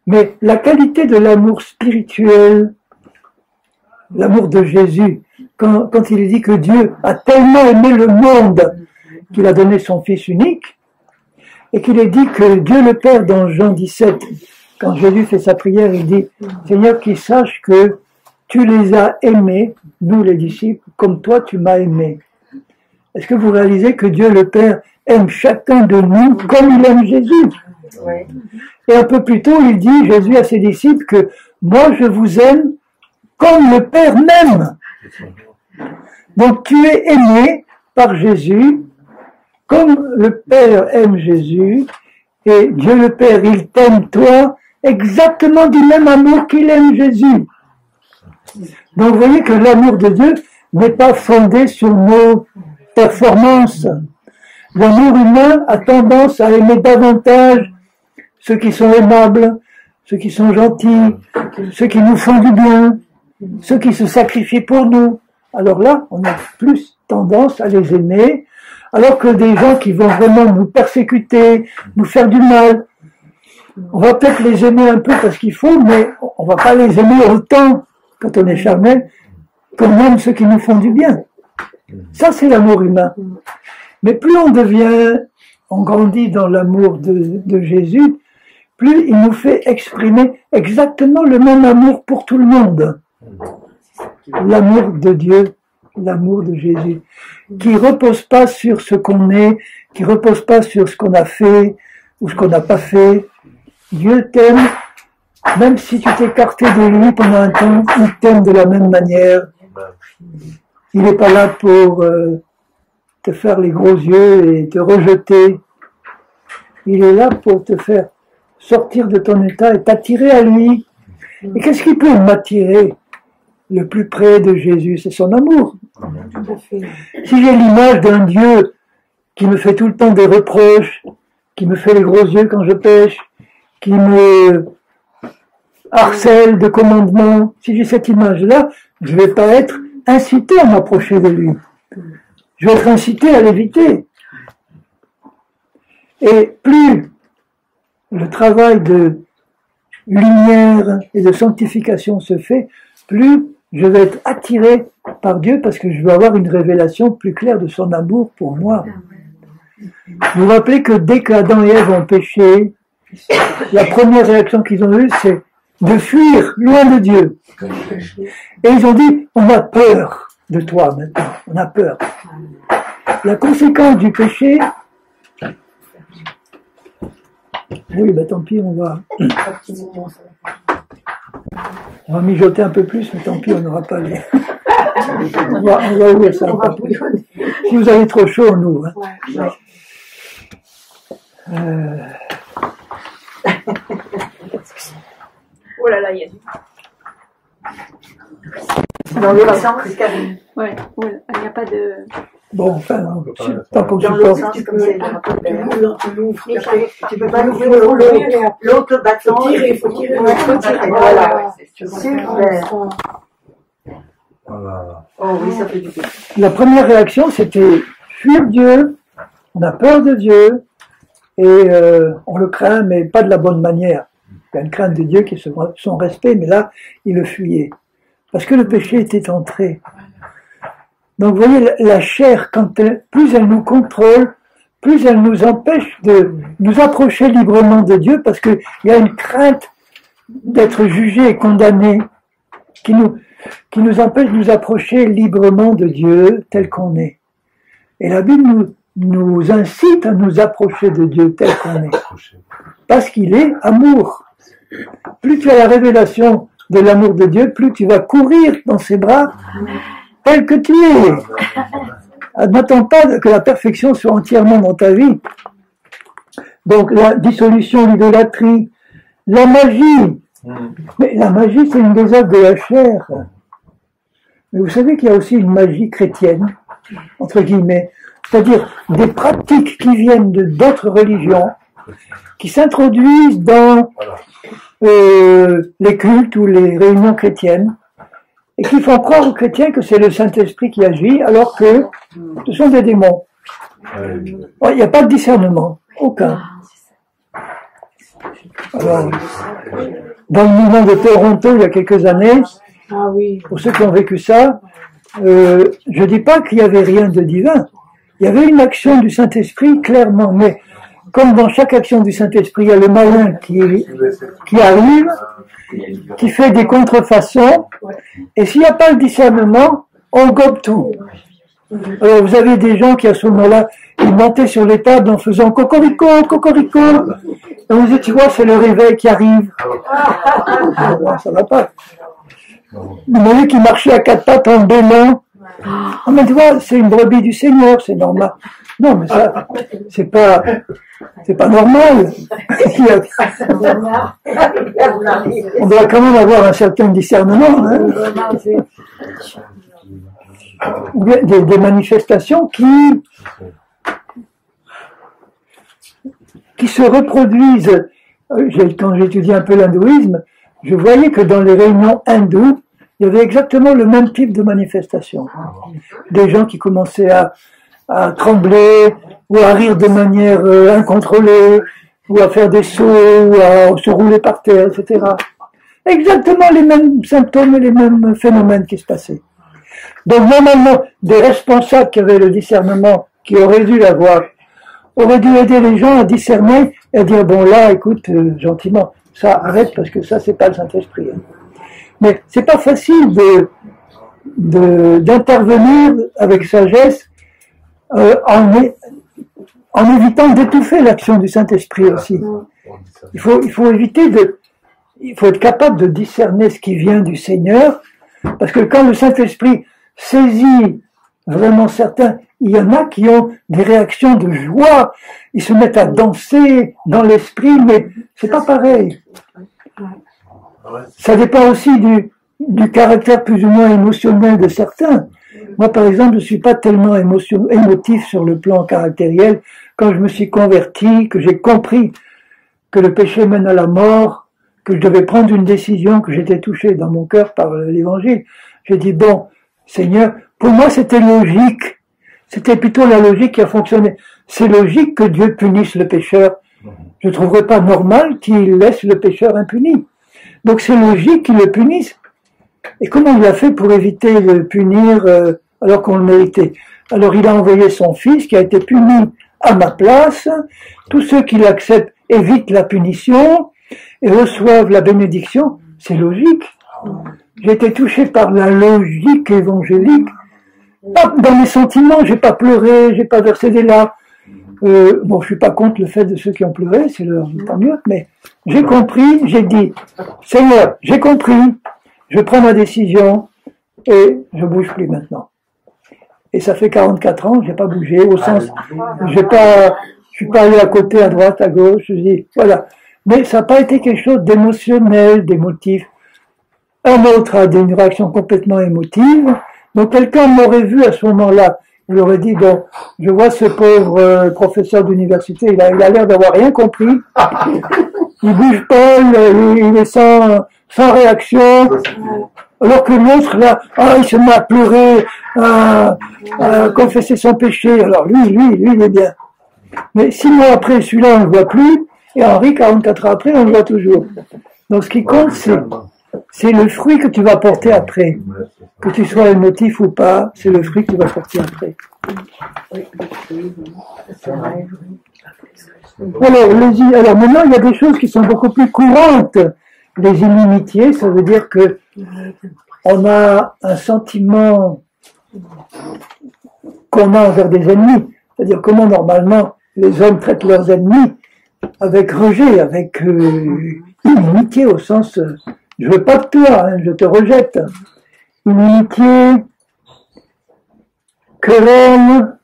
Mais la qualité de l'amour spirituel, l'amour de Jésus, quand il dit que Dieu a tellement aimé le monde qu'il a donné son Fils unique, et qu'il est dit que Dieu le Père dans Jean 17, quand Jésus fait sa prière, il dit « Seigneur, qu'ils sachent que tu les as aimés, nous les disciples, comme toi tu m'as aimé. » Est-ce que vous réalisez que Dieu le Père aime chacun de nous comme il aime Jésus? Et un peu plus tôt, il dit, Jésus à ses disciples, que moi je vous aime comme le Père m'aime. Donc tu es aimé par Jésus, comme le Père aime Jésus, et Dieu le Père, il t'aime toi, exactement du même amour qu'il aime Jésus. Donc vous voyez que l'amour de Dieu n'est pas fondé sur nos performances. L'amour humain a tendance à aimer davantage ceux qui sont aimables, ceux qui sont gentils, ceux qui nous font du bien, ceux qui se sacrifient pour nous. Alors là, on a plus tendance à les aimer, alors que des gens qui vont vraiment nous persécuter, nous faire du mal, on va peut-être les aimer un peu parce qu'il faut, mais on va pas les aimer autant quand on est charnel, comme même ceux qui nous font du bien. Ça, c'est l'amour humain. Mais plus on grandit dans l'amour de Jésus, plus il nous fait exprimer exactement le même amour pour tout le monde. L'amour de Dieu, l'amour de Jésus, qui repose pas sur ce qu'on est, qui repose pas sur ce qu'on a fait ou ce qu'on n'a pas fait. Dieu t'aime, même si tu t'es écarté de lui pendant un temps, il t'aime de la même manière. Il n'est pas là pour te faire les gros yeux et te rejeter. Il est là pour te faire sortir de ton état et t'attirer à lui. Et qu'est-ce qui peut m'attirer le plus près de Jésus? C'est son amour. Si j'ai l'image d'un Dieu qui me fait tout le temps des reproches, qui me fait les gros yeux quand je pêche, qui me harcèle de commandements, si j'ai cette image-là, je ne vais pas être incité à m'approcher de lui. Je vais être incité à l'éviter. Et plus le travail de lumière et de sanctification se fait, plus je vais être attiré par Dieu parce que je vais avoir une révélation plus claire de son amour pour moi. Vous vous rappelez que dès qu'Adam et Ève ont péché, la première réaction qu'ils ont eue, c'est de fuir loin de Dieu. Et ils ont dit, on a peur de toi maintenant, on a peur. La conséquence du péché, oui, ben tant pis, on va mijoter un peu plus, mais tant pis, on n'aura pas les... on va ouvrir ça un peu plus. Si vous avez trop chaud, nous. Oh là là, il y a du... Dans l'autre sens, Ouais, il n'y a pas de... Bon, enfin, tant qu'on dans supporte. l'autre sens, comme c'est tu peux pas l'ouvrir l'autre battant. Il faut tirer. Voilà. Super. Voilà. Oh oui, ça fait du bien. La première réaction, c'était fuir Dieu, on a peur de Dieu, et on le craint, mais pas de la bonne manière. Il y a une crainte de Dieu qui est son respect, mais là, il le fuyait. Parce que le péché était entré. Donc vous voyez, la chair, plus elle nous contrôle, plus elle nous empêche de nous approcher librement de Dieu, parce qu'il y a une crainte d'être jugé et condamné qui nous empêche de nous approcher librement de Dieu tel qu'on est. Et la Bible nous incite à nous approcher de Dieu tel qu'on est. Parce qu'il est amour. Plus tu as la révélation de l'amour de Dieu, plus tu vas courir dans ses bras tel que tu es. N'attends pas que la perfection soit entièrement dans ta vie. Donc la dissolution, l'idolâtrie, la magie. Mais la magie, c'est une des œuvres de la chair. Mais vous savez qu'il y a aussi une magie chrétienne, entre guillemets, c'est-à-dire des pratiques qui viennent d'autres religions, qui s'introduisent dans les cultes ou les réunions chrétiennes, et qui font croire aux chrétiens que c'est le Saint-Esprit qui agit, alors que ce sont des démons. Il n'y a pas de discernement, aucun. Alors, dans le mouvement de Toronto, il y a quelques années, pour ceux qui ont vécu ça, je ne dis pas qu'il n'y avait rien de divin. Il y avait une action du Saint-Esprit, clairement, mais comme dans chaque action du Saint-Esprit, il y a le malin qui arrive, qui fait des contrefaçons, et s'il n'y a pas le discernement, on gobe tout. Alors vous avez des gens qui à ce moment-là, ils montaient sur les tables en faisant cocorico, cocorico, et on disait, tu vois, c'est le réveil qui arrive. Ça va pas. Vous voyez qui marchait à quatre pattes en bêlant. Ah, mais tu vois, c'est une brebis du Seigneur, c'est normal. Non, mais ça, c'est pas normal. On doit quand même avoir un certain discernement, hein. Des manifestations qui se reproduisent. Quand j'étudiais un peu l'hindouisme, je voyais que dans les réunions hindoues, il y avait exactement le même type de manifestation. Des gens qui commençaient à trembler, ou à rire de manière incontrôlée, ou à faire des sauts, ou à se rouler par terre, etc. Exactement les mêmes symptômes et les mêmes phénomènes qui se passaient. Donc normalement, des responsables qui avaient le discernement, qui auraient dû l'avoir, auraient dû aider les gens à discerner et à dire, bon là, écoute, gentiment, ça arrête parce que ça, c'est pas le Saint-Esprit. Hein. Mais c'est pas facile d'intervenir avec sagesse en évitant d'étouffer l'action du Saint-Esprit aussi. Il faut être capable de discerner ce qui vient du Seigneur, parce que quand le Saint-Esprit saisit vraiment certains, il y en a qui ont des réactions de joie, ils se mettent à danser dans l'esprit, mais c'est pas pareil. Ça dépend aussi du caractère plus ou moins émotionnel de certains. Moi, par exemple, je suis pas tellement émotif sur le plan caractériel. Quand je me suis converti, que j'ai compris que le péché mène à la mort, que je devais prendre une décision, que j'étais touché dans mon cœur par l'évangile, j'ai dit, bon, Seigneur, pour moi c'était logique. C'était plutôt la logique qui a fonctionné. C'est logique que Dieu punisse le pécheur. Je ne trouverais pas normal qu'il laisse le pécheur impuni. Donc c'est logique qu'il le punisse. Et comment il a fait pour éviter de le punir alors qu'on le méritait? Alors il a envoyé son fils qui a été puni à ma place. Tous ceux qui l'acceptent évitent la punition et reçoivent la bénédiction. C'est logique. J'ai été touché par la logique évangélique. Pas dans mes sentiments, j'ai pas pleuré, j'ai pas versé des larmes. Bon, je suis pas contre le fait de ceux qui ont pleuré, c'est leur tant mieux, mais j'ai compris, j'ai dit, Seigneur, j'ai compris, je prends ma décision et je bouge plus maintenant. Et ça fait 44 ans, j'ai pas bougé, au sens, je suis pas allé à côté, à droite, à gauche, je dis, voilà. Mais ça n'a pas été quelque chose d'émotionnel, d'émotif. Un autre a une réaction complètement émotive. Donc quelqu'un m'aurait vu à ce moment-là, il aurait dit, bon, je vois ce pauvre professeur d'université, il a l'air d'avoir rien compris. Il bouge pas, il est sans réaction. Alors que l'autre, là, il se met à pleurer, à confesser son péché. Alors lui, il est bien. Mais 6 mois après, celui-là, on ne le voit plus. Et Henri, 44 ans après, on le voit toujours. Donc ce qui compte, c'est le fruit que tu vas porter après. Que tu sois émotif ou pas, c'est le fruit que tu vas porter après. Alors maintenant, il y a des choses qui sont beaucoup plus courantes. Les inimitiés, ça veut dire que on a un sentiment qu'on a envers des ennemis. C'est-à-dire comment normalement les hommes traitent leurs ennemis, avec rejet, avec inimitié au sens je veux pas de toi, hein, je te rejette. Inimitié, querelle,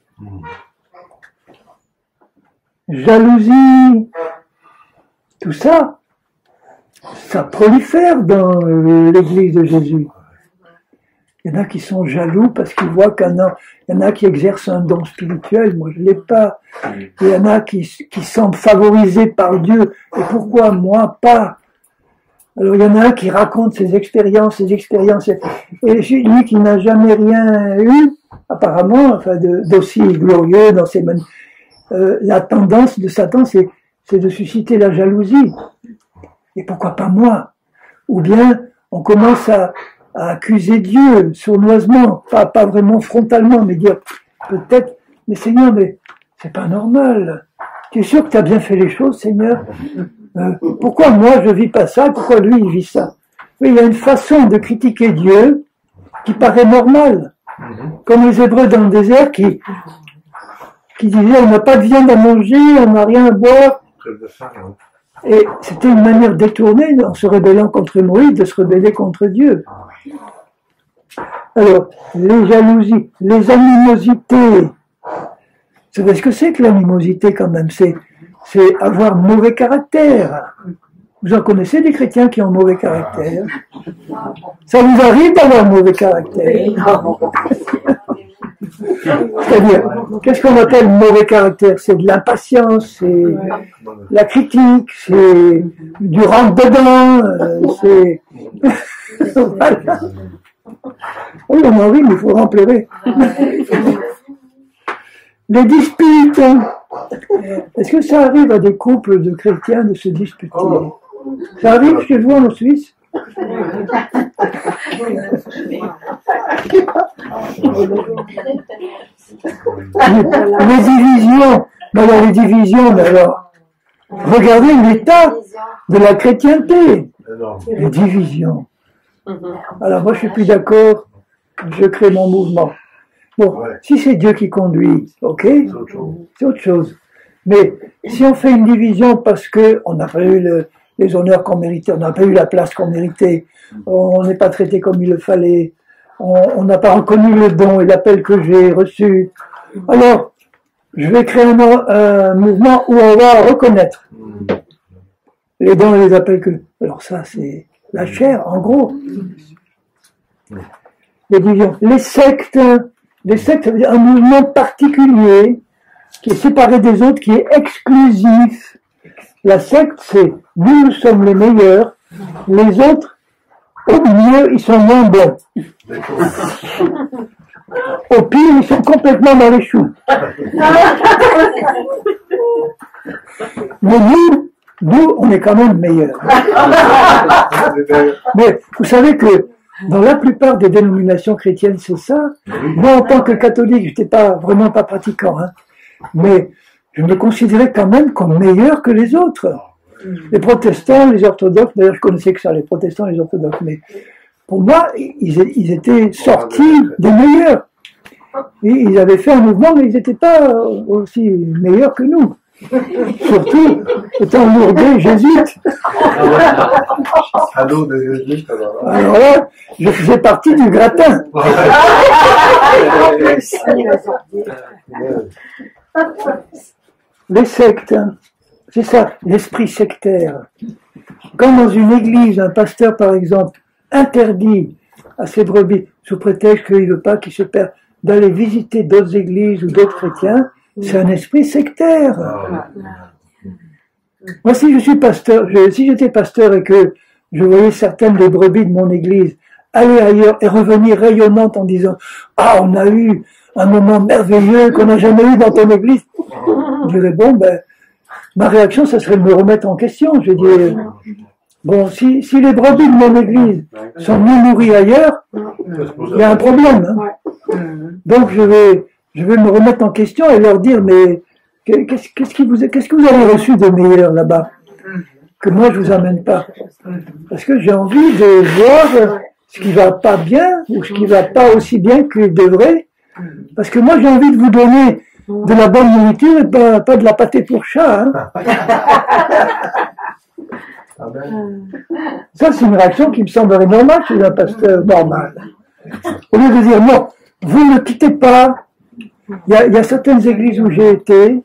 jalousie, tout ça, ça prolifère dans l'église de Jésus. Il y en a qui sont jaloux parce qu'ils voient il y en a qui exercent un don spirituel, moi je l'ai pas. Il y en a qui semblent favorisés par Dieu, et pourquoi moi pas? Alors il y en a un qui raconte ses expériences, et lui qui n'a jamais rien eu, apparemment, enfin d'aussi glorieux dans ses la tendance de Satan, c'est de susciter la jalousie. Et pourquoi pas moi? Ou bien on commence à accuser Dieu sournoisement, pas vraiment frontalement, mais dire peut-être, mais Seigneur, mais c'est pas normal. Tu es sûr que tu as bien fait les choses, Seigneur? Pourquoi moi je vis pas ça? Pourquoi lui il vit ça? Oui, il y a une façon de critiquer Dieu qui paraît normale. Comme les Hébreux dans le désert qui disaient on n'a pas de viande à manger, on n'a rien à boire. Et c'était une manière détournée, en se rébellant contre Moïse, de se rebeller contre Dieu. Alors, les jalousies, les animosités. Vous savez ce que c'est que l'animosité quand même? C'est avoir mauvais caractère. Vous en connaissez des chrétiens qui ont mauvais caractère? Ça vous arrive d'avoir mauvais caractère? C'est-à-dire, qu'est-ce qu'on appelle mauvais caractère? C'est de l'impatience, c'est la critique, c'est du rentre-dedans, c'est... Voilà. Oui, on a envie, mais il faut en pleurer. Les disputes. Est-ce que ça arrive à des couples de chrétiens de se disputer? Ça arrive chez vous en Suisse? Les divisions. Alors les divisions, mais alors, regardez l'état de la chrétienté. Les divisions. Alors moi je suis plus d'accord, je crée mon mouvement. Bon, si c'est Dieu qui conduit, ok, c'est autre chose. Mais si on fait une division parce que on n'a pas eu les honneurs qu'on méritait, on n'a pas eu la place qu'on méritait, on n'est pas traité comme il le fallait, on n'a pas reconnu le don et l'appel que j'ai reçu, alors je vais créer un mouvement où on va reconnaître les dons et les appels que... Alors ça, c'est la chair, en gros. Les divisions. Les sectes, ça veut dire un mouvement particulier qui est séparé des autres, qui est exclusif. La secte, c'est nous sommes les meilleurs, les autres, au milieu, ils sont moins bons. Au pire, ils sont complètement dans les choux. Mais nous, on est quand même meilleurs. Mais vous savez que dans la plupart des dénominations chrétiennes, c'est ça. Moi, en tant que catholique, j'étais vraiment pas pratiquant, hein. Mais je me considérais quand même comme meilleur que les autres. Les protestants, les orthodoxes, d'ailleurs je connaissais que ça, les protestants et les orthodoxes, mais pour moi, ils étaient sortis des meilleurs. Et ils avaient fait un mouvement, mais ils n'étaient pas aussi meilleurs que nous. Surtout, étant lourdés jésuites. Allô, des jésuites, alors. Alors là, je faisais partie du gratin. Les sectes, hein. C'est ça, l'esprit sectaire. Quand dans une église, un pasteur, par exemple, interdit à ses brebis, sous prétexte qu'il ne veut pas qu'ils se perdent, d'aller visiter d'autres églises ou d'autres chrétiens, c'est un esprit sectaire. Moi, si je suis pasteur, si j'étais pasteur et que je voyais certaines des brebis de mon église aller ailleurs et revenir rayonnantes en disant « Ah, on a eu un moment merveilleux qu'on n'a jamais eu dans ton église », je dirais « Bon, ben, ma réaction, ça serait de me remettre en question. » Je dis « Bon, si les brebis de mon église sont mieux nourries ailleurs, il y a un problème. Hein. Donc, je vais me remettre en question et leur dire, mais qu'est-ce que vous avez reçu de meilleur là-bas que moi je vous amène pas? Parce que j'ai envie de voir ce qui va pas bien ou ce qui va pas aussi bien qu'il devrait. Parce que moi j'ai envie de vous donner de la bonne nourriture et pas de la pâtée pour chat. Hein. Ça c'est une réaction qui me semblerait normale chez un pasteur normal. Au lieu de dire non, vous ne quittez pas. Il y a certaines églises où j'ai été.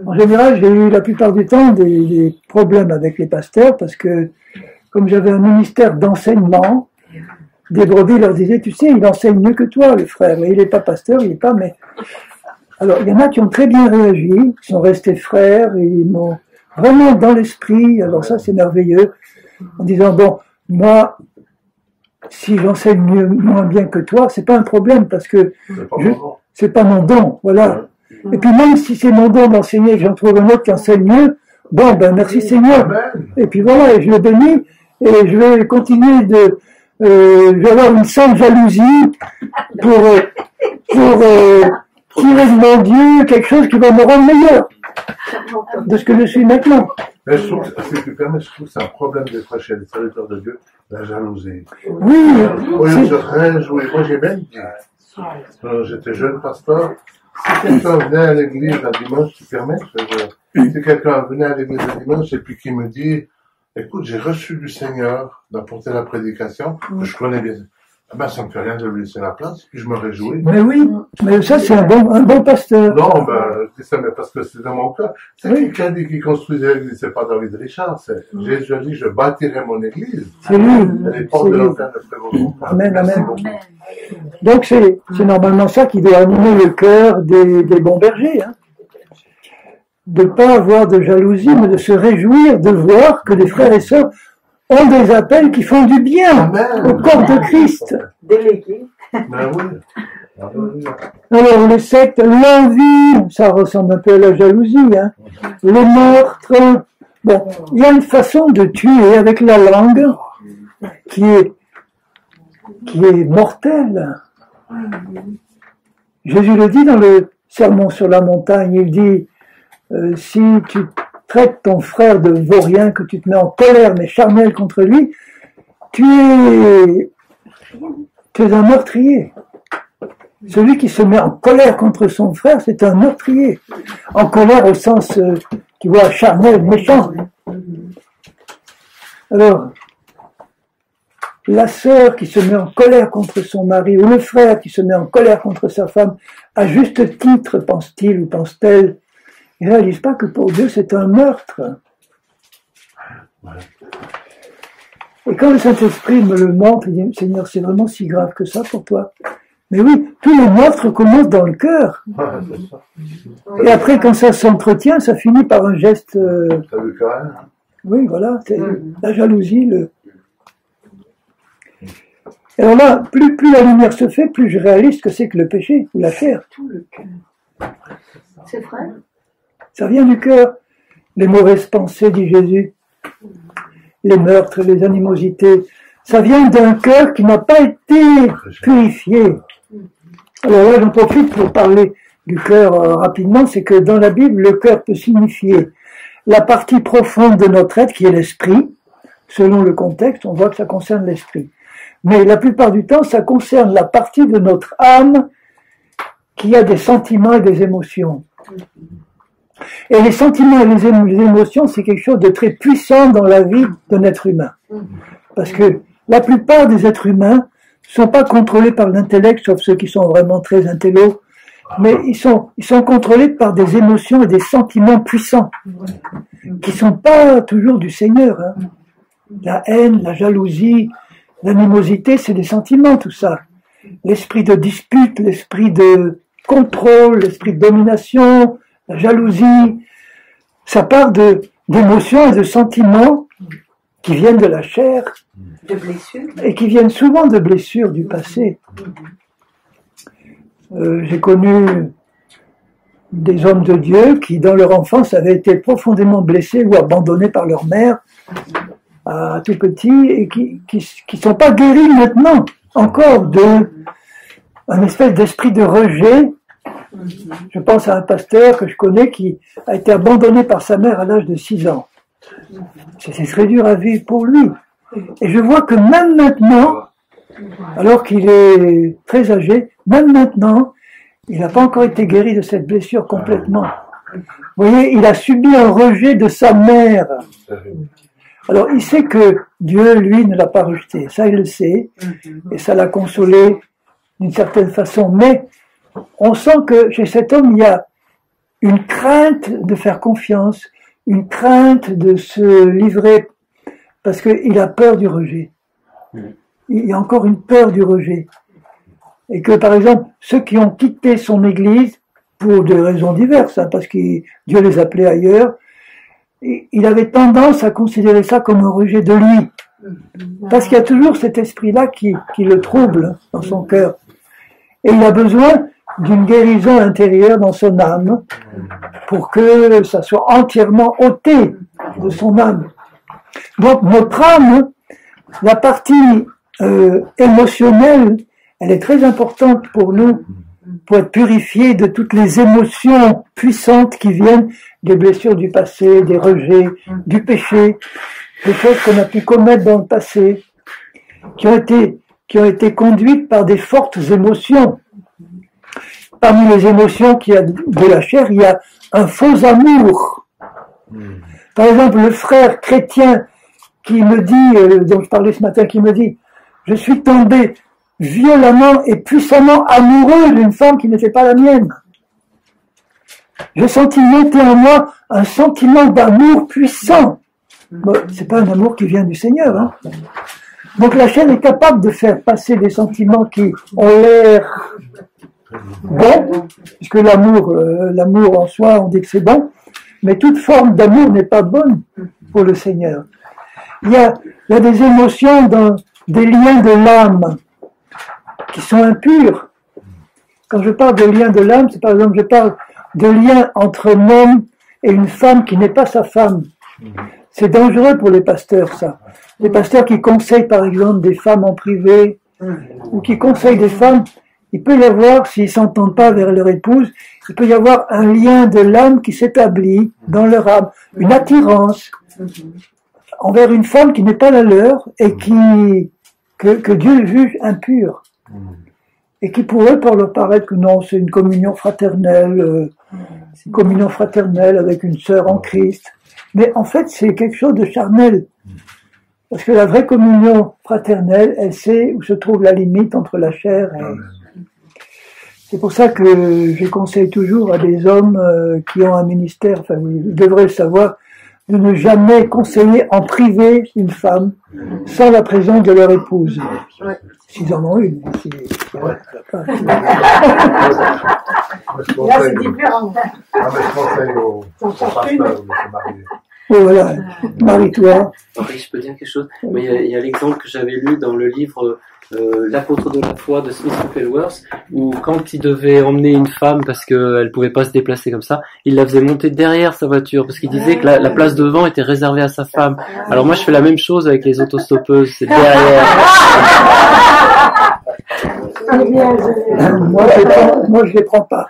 En général, j'ai eu la plupart du temps des problèmes avec les pasteurs parce que, comme j'avais un ministère d'enseignement, des brebis leur disaient, tu sais, il enseigne mieux que toi, le frère, mais il n'est pas pasteur, il n'est pas, mais... Alors, il y en a qui ont très bien réagi, qui sont restés frères, et ils m'ont vraiment dans l'esprit, alors ça c'est merveilleux, en disant, bon, moi, si j'enseigne moins bien que toi, c'est pas un problème parce que c'est pas mon don, voilà. Et puis même si c'est mon don d'enseigner et que j'en trouve un autre qui enseigne mieux, bon ben merci Seigneur. Amen. Et puis voilà, et je le bénis et je vais continuer je vais avoir une sainte jalousie pour tirer de mon Dieu quelque chose qui va me rendre meilleur de ce que je suis maintenant. Mais je trouve, si tu permets, je trouve que c'est un problème des fois chez les serviteurs de Dieu, la jalousie. Oui. Au lieu de se réjouir, moi j'ai même dit, j'étais jeune pasteur, si quelqu'un venait à l'église un dimanche, tu permets, si quelqu'un venait à l'église un dimanche et puis qui me dit, écoute, j'ai reçu du Seigneur d'apporter la prédication, que je connais bien. Ah ben, ça me fait rien de lui laisser la place, puis je me réjouis. Mais oui, mais ça c'est un bon pasteur. Non, ben, c'est ça, mais parce que c'est dans mon cas. C'est lui qui a dit qu'il construisait l'église, c'est pas David Richard, c'est Jésus a dit, je bâtirai mon église. C'est lui. Les portes de l'enfer ne prévaudront pas. Amen, amen. Donc c'est normalement ça qui doit animer le cœur des bons bergers, hein. De ne pas avoir de jalousie, mais de se réjouir de voir que les frères et sœurs ont des appels qui font du bien Amen. Au corps de Christ. Délégué. Ben oui. Alors les sectes, l'envie, ça ressemble un peu à la jalousie, hein. Le meurtre. Bon, il y a une façon de tuer avec la langue qui est mortelle. Jésus le dit dans le Sermon sur la montagne, il dit si tu traites ton frère de vaurien, que tu te mets en colère mais charnel contre lui, tu es un meurtrier. Celui qui se met en colère contre son frère, c'est un meurtrier. En colère au sens, tu vois, charnel, méchant. Alors, la sœur qui se met en colère contre son mari, ou le frère qui se met en colère contre sa femme, à juste titre, pense-t-il ou pense-t-elle, ils ne réalisent pas que pour Dieu c'est un meurtre. Et quand le Saint-Esprit me le montre, il dit, Seigneur, c'est vraiment si grave que ça pour toi? Mais oui, tous les meurtres commencent dans le cœur. Et après, quand ça s'entretient, ça finit par un geste... Oui, voilà, c'est la jalousie, Alors là, plus la lumière se fait, plus je réalise que c'est que le péché, ou la chair. Tout le cœur. C'est vrai. Ça vient du cœur. Les mauvaises pensées, dit Jésus. Les meurtres, les animosités. Ça vient d'un cœur qui n'a pas été purifié. Alors là, j'en profite pour parler rapidement, c'est que dans la Bible, le cœur peut signifier la partie profonde de notre être, qui est l'esprit. Selon le contexte, on voit que ça concerne l'esprit. Mais la plupart du temps, ça concerne la partie de notre âme qui a des sentiments et des émotions. Et les sentiments et les émotions, c'est quelque chose de très puissant dans la vie d'un être humain. Parce que la plupart des êtres humains ne sont pas contrôlés par l'intellect, sauf ceux qui sont vraiment très intello, mais ils sont contrôlés par des émotions et des sentiments puissants, qui ne sont pas toujours du Seigneur. Hein. La haine, la jalousie, l'animosité, c'est des sentiments, tout ça. L'esprit de dispute, l'esprit de contrôle, l'esprit de domination, la jalousie, ça part d'émotions et de sentiments qui viennent de la chair, de blessures, et qui viennent souvent de blessures du passé. J'ai connu des hommes de Dieu qui, dans leur enfance, avaient été profondément blessés ou abandonnés par leur mère à tout petit et qui sont pas guéris maintenant encore un espèce d'esprit de rejet. Je pense à un pasteur que je connais qui a été abandonné par sa mère à l'âge de 6 ans. C'est très dur à vivre pour lui. Et je vois que même maintenant, alors qu'il est très âgé, même maintenant, il n'a pas encore été guéri de cette blessure complètement. Vous voyez, il a subi un rejet de sa mère. Alors il sait que Dieu, lui, ne l'a pas rejeté. Ça, il le sait. Et ça l'a consolé d'une certaine façon. Mais on sent que chez cet homme, il y a une crainte de faire confiance, une crainte de se livrer, parce qu'il a peur du rejet. Il y a encore une peur du rejet. Et que, par exemple, ceux qui ont quitté son église, pour des raisons diverses, hein, parce que Dieu les appelait ailleurs, il avait tendance à considérer ça comme un rejet de lui. Parce qu'il y a toujours cet esprit-là qui le trouble dans son cœur. Et il a besoin d'une guérison intérieure dans son âme pour que ça soit entièrement ôté de son âme. Donc notre âme, la partie émotionnelle, elle est très importante pour nous, pour être purifiés de toutes les émotions puissantes qui viennent des blessures du passé, des rejets, du péché, des choses qu'on a pu commettre dans le passé, qui ont été conduites par des fortes émotions. Parmi les émotions qu'il y a de la chair, il y a un faux amour. Par exemple, le frère chrétien qui me dit, dont je parlais ce matin, qui me dit, je suis tombé violemment et puissamment amoureux d'une femme qui n'était pas la mienne. J'ai senti monter en moi un sentiment d'amour puissant. Bon, c'est pas un amour qui vient du Seigneur. Hein. Donc la chair est capable de faire passer des sentiments qui ont l'air bons, puisque l'amour en soi, on dit que c'est bon, mais toute forme d'amour n'est pas bonne pour le Seigneur. Il y a des émotions dans des liens de l'âme qui sont impurs. Quand je parle de liens de l'âme, c'est par exemple, je parle de liens entre un homme et une femme qui n'est pas sa femme. C'est dangereux pour les pasteurs, ça. Les pasteurs qui conseillent, par exemple, des femmes en privé, ou qui conseillent des femmes, il peut y avoir, s'ils ne s'entendent pas vers leur épouse, il peut y avoir un lien de l'âme qui s'établit dans leur âme, une attirance envers une femme qui n'est pas la leur et que Dieu juge impure. Et qui pour eux peut leur paraître que non, c'est une communion fraternelle avec une sœur en Christ. Mais en fait, c'est quelque chose de charnel. Parce que la vraie communion fraternelle, elle sait où se trouve la limite entre la chair et... C'est pour ça que je conseille toujours à des hommes qui ont un ministère, enfin, ils devraient le savoir, de ne jamais conseiller en privé une femme sans la présence de leur épouse. S'ils en ont une. Là, c'est différent. Je conseille aux pasteurs de se marier. Et voilà, marie-toi. Oui, je peux dire quelque chose. Mais il y a l'exemple que j'avais lu dans le livre L'apôtre de la foi de Smith Wigglesworth, où quand il devait emmener une femme parce qu'elle pouvait pas se déplacer comme ça, il la faisait monter derrière sa voiture parce qu'il disait que la place devant était réservée à sa femme. Alors moi je fais la même chose avec les autostoppeuses, c'est derrière. Moi, je les prends pas.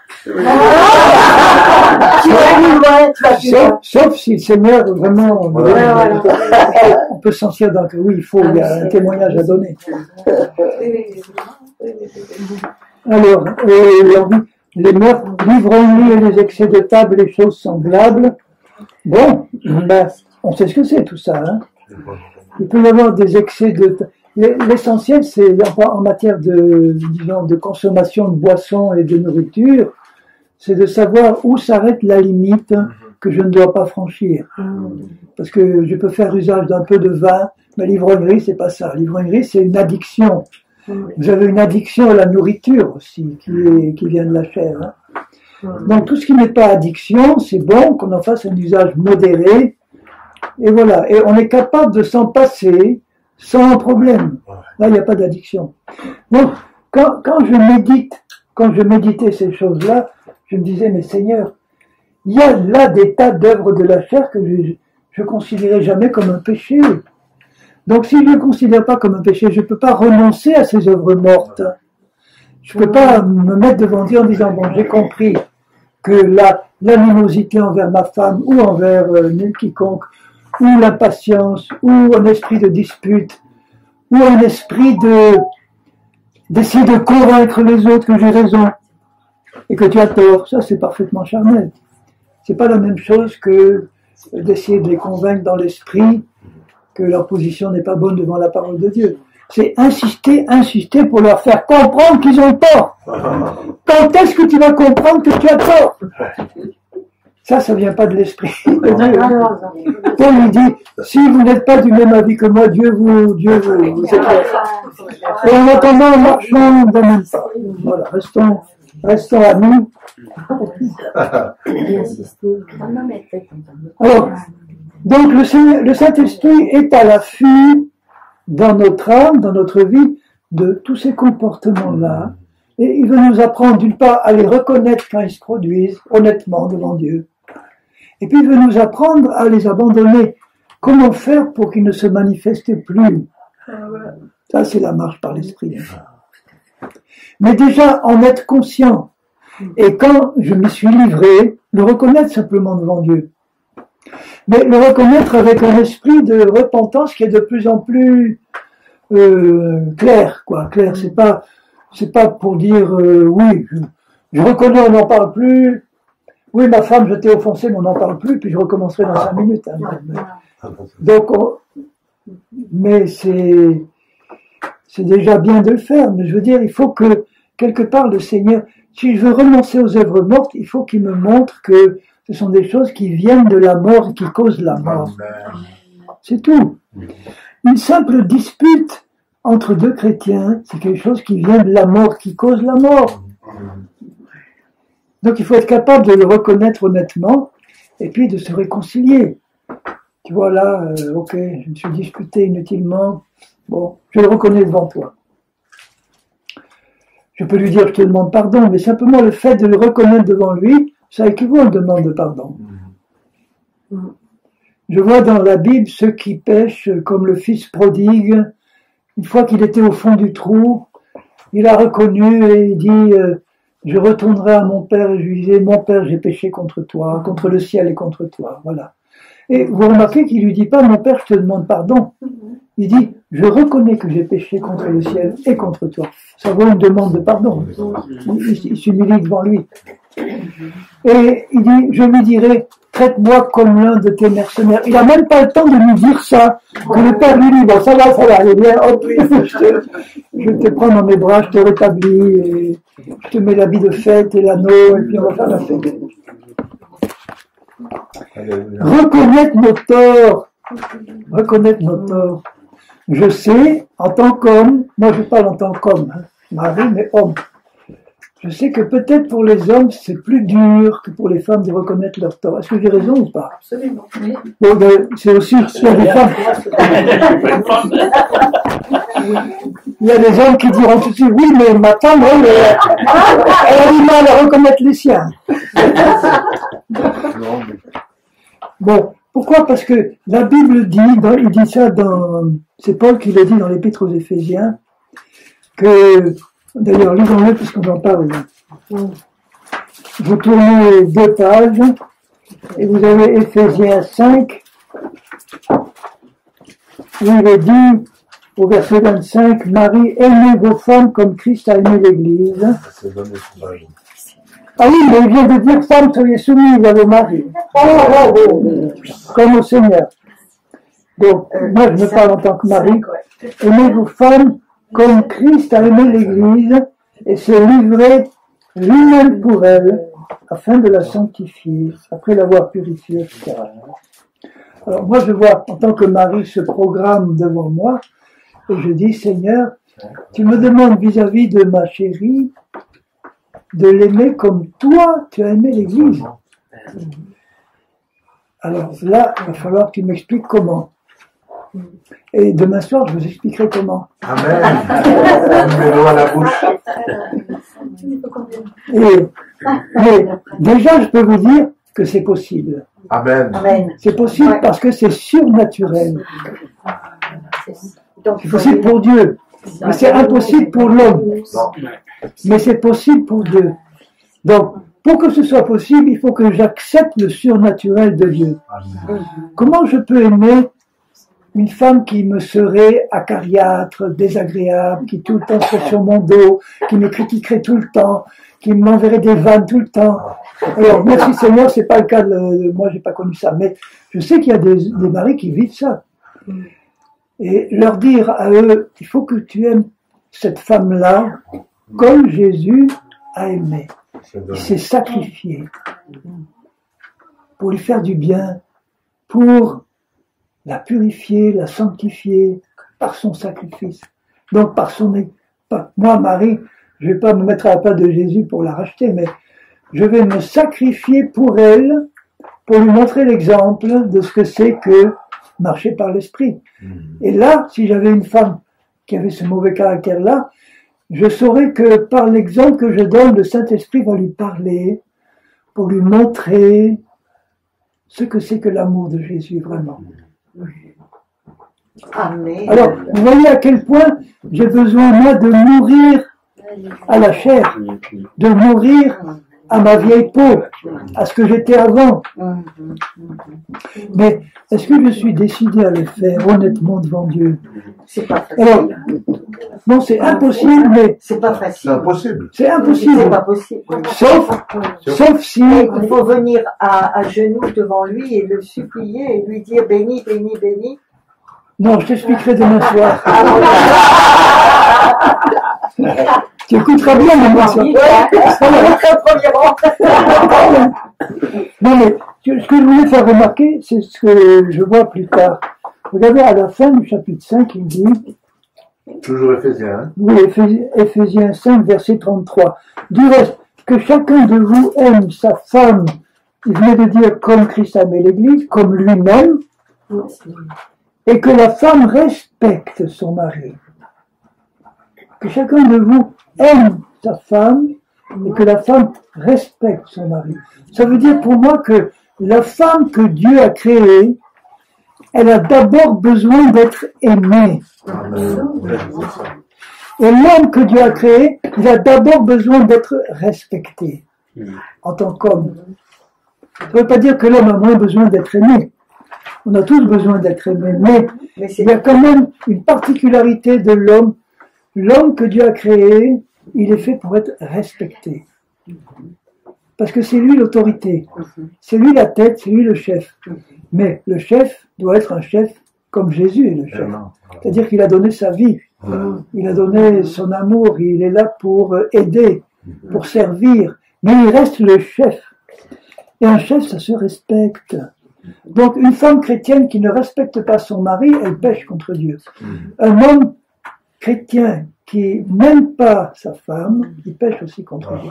Sauf si le Seigneur vraiment, on peut s'en sortir donc oui, il y a un témoignage à donner. Alors, les meurtres, l'ivrognerie et les excès de table, les choses semblables. Bon, ben, on sait ce que c'est tout ça. Hein. Il peut y avoir des excès de... L'essentiel, c'est en matière de consommation de boissons et de nourriture, c'est de savoir où s'arrête la limite que je ne dois pas franchir. Parce que je peux faire usage d'un peu de vin, mais l'ivrognerie, c'est pas ça. L'ivrognerie, c'est une addiction. Vous avez une addiction à la nourriture aussi, qui vient de la chair. Hein. Donc tout ce qui n'est pas addiction, c'est bon qu'on en fasse un usage modéré. Et voilà. Et on est capable de s'en passer sans problème. Là, il n'y a pas d'addiction. Donc, quand je méditais ces choses-là, je me disais, mais Seigneur, il y a là des tas d'œuvres de la chair que je ne considérais jamais comme un péché. Donc, si je ne le considère pas comme un péché, je ne peux pas renoncer à ces œuvres mortes. Je ne peux pas me mettre devant Dieu en disant, bon, j'ai compris que l'animosité envers ma femme ou envers quiconque, ou l'impatience, ou un esprit de dispute, ou un esprit d'essayer de convaincre les autres que j'ai raison et que tu as tort. Ça, c'est parfaitement charnel. C'est pas la même chose que d'essayer de les convaincre dans l'esprit que leur position n'est pas bonne devant la parole de Dieu. C'est insister pour leur faire comprendre qu'ils ont tort. Quand est-ce que tu vas comprendre que tu as tort? Ça vient pas de l'esprit de Dieu. Paul lui dit, si vous n'êtes pas du même avis que moi, Dieu vous éclaire. Et en attendant, marchons de même pas. Voilà, restons amis. Alors, donc le Saint-Esprit est à l'affût dans notre âme, dans notre vie, de tous ces comportements-là. Et il veut nous apprendre d'une part à les reconnaître quand ils se produisent, honnêtement devant Dieu. Et puis il veut nous apprendre à les abandonner. Comment faire pour qu'ils ne se manifestent plus? Ça, c'est la marche par l'esprit. Mais déjà, en être conscient. Et quand je m'y suis livré, le reconnaître simplement devant Dieu. Mais le reconnaître avec un esprit de repentance qui est de plus en plus clair, quoi. Clair, c'est pas pour dire oui, je reconnais, on n'en parle plus. Oui, ma femme, je t'ai offensé, mais on n'en parle plus, puis je recommencerai dans 5 minutes. Hein. Donc, mais c'est déjà bien de le faire. Mais je veux dire, il faut que, quelque part, le Seigneur, si je veux renoncer aux œuvres mortes, il faut qu'il me montre que ce sont des choses qui viennent de la mort et qui causent la mort. C'est tout. Une simple dispute entre deux chrétiens, c'est quelque chose qui vient de la mort, qui cause la mort. Donc il faut être capable de le reconnaître honnêtement et puis de se réconcilier. Tu vois là, ok, je me suis disputé inutilement, bon, je le reconnais devant toi. Je peux lui dire je te demande pardon, mais simplement le fait de le reconnaître devant lui, ça équivaut à une demande de pardon. Je vois dans la Bible ceux qui pêchent comme le fils prodigue, une fois qu'il était au fond du trou, il a reconnu et il dit je retournerai à mon père et je lui disais mon père j'ai péché contre toi, contre le ciel et contre toi, voilà. Et vous remarquez qu'il lui dit pas mon père je te demande pardon, il dit je reconnais que j'ai péché contre le ciel et contre toi. Ça vaut une demande de pardon. Il s'humilie devant lui. Et il dit je lui dirai traite-moi comme l'un de tes mercenaires. Il n'a même pas le temps de lui dire ça. Que le père lui dit bon ça va, allez bien, hop, je te prends dans mes bras, je te rétablis, et je te mets l'habit de fête et l'anneau, et puis on va faire la fête. Reconnaître nos torts. Reconnaître nos torts. Je sais, en tant qu'homme, moi je parle en tant qu'homme, hein, mari, mais homme. Je sais que peut-être pour les hommes, c'est plus dur que pour les femmes de reconnaître leurs torts. Est-ce que j'ai raison ou pas? Absolument. Oui. Bon, ben, c'est aussi il y a des femmes. Il y a des hommes qui diront tout de suite, oui, mais ma femme, elle a du mal à reconnaître les siens. Bon, pourquoi? Parce que la Bible dit, il dit ça c'est Paul qui le dit dans l'Épître aux Éphésiens, que D'ailleurs, lisons-le puisqu'on en parle. Vous tournez 2 pages et vous avez Éphésiens 5. Où il est dit au verset 25, Marie, aimez vos femmes comme Christ a aimé l'Église. Ah oui, mais il vient de dire, femmes, soyez soumises à vos maris. Comme au Seigneur. Donc, moi je me parle en tant que mari. Aimez vos femmes comme Christ a aimé l'Église et s'est livré lui-même pour elle, afin de la sanctifier, après l'avoir purifiée, etc. Alors moi je vois en tant que mari ce programme devant moi et je dis Seigneur, tu me demandes vis-à-vis de ma chérie de l'aimer comme toi tu as aimé l'Église. Alors là, il va falloir que tu m'expliques comment. Et demain soir, je vous expliquerai comment. Amen. Mets-le à la bouche. Mais déjà, je peux vous dire que c'est possible. Amen. C'est possible parce que c'est surnaturel. C'est possible pour Dieu, mais c'est impossible pour l'homme. Mais c'est possible pour Dieu. Donc, pour que ce soit possible, il faut que j'accepte le surnaturel de Dieu. Comment je peux aimer une femme qui me serait acariâtre, désagréable, qui tout le temps serait sur mon dos, qui me critiquerait tout le temps, qui m'enverrait des vannes tout le temps. Alors, merci Seigneur, c'est pas le cas de moi, j'ai pas connu ça, mais je sais qu'il y a des maris qui vivent ça. Et leur dire à eux, il faut que tu aimes cette femme-là comme Jésus a aimé. Il s'est sacrifié pour lui faire du bien, pour la purifier, la sanctifier par son sacrifice. Donc par son... Moi, Marie, je ne vais pas me mettre à la place de Jésus pour la racheter, mais je vais me sacrifier pour elle, pour lui montrer l'exemple de ce que c'est que marcher par l'esprit. Et là, si j'avais une femme qui avait ce mauvais caractère-là, je saurais que par l'exemple que je donne, le Saint-Esprit va lui parler pour lui montrer ce que c'est que l'amour de Jésus, vraiment. Amen. Alors, vous voyez à quel point j'ai besoin, moi, de mourir à la chair, de mourir à ma vieille peau, à ce que j'étais avant. Mais est-ce que je suis décidé à le faire honnêtement devant Dieu? C'est pas facile. Alors, non, c'est impossible, mais... C'est pas facile. C'est impossible. C'est impossible. C'est pas possible. Sauf si... Il faut venir à genoux devant lui et le supplier et lui dire béni, béni, béni. Non, je t'expliquerai demain soir. Tu écouteras bien demain soir. Non, mais ce que je voulais faire remarquer, c'est ce que je vois plus tard. Regardez à la fin du chapitre 5, il dit... Toujours Éphésiens. Hein? Oui, Éphésiens 5, verset 33. Du reste, que chacun de vous aime sa femme, il venait de dire comme Christ aimait l'Église, comme lui-même, et que la femme respecte son mari. Que chacun de vous aime sa femme, et que la femme respecte son mari. Ça veut dire pour moi que la femme que Dieu a créée, elle a d'abord besoin d'être aimée. Et l'homme que Dieu a créé, il a d'abord besoin d'être respecté en tant qu'homme. Ça ne veut pas dire que l'homme a moins besoin d'être aimé. On a tous besoin d'être aimé, mais il y a quand même une particularité de l'homme. L'homme que Dieu a créé, il est fait pour être respecté. Parce que c'est lui l'autorité. C'est lui la tête, c'est lui le chef. Mais le chef doit être un chef comme Jésus est le chef. C'est-à-dire qu'il a donné sa vie. Il a donné son amour. Il est là pour aider, pour servir. Mais il reste le chef. Et un chef, ça se respecte. Donc une femme chrétienne qui ne respecte pas son mari, elle pêche contre Dieu. Un homme chrétien qui n'aime pas sa femme, il pêche aussi contre Dieu.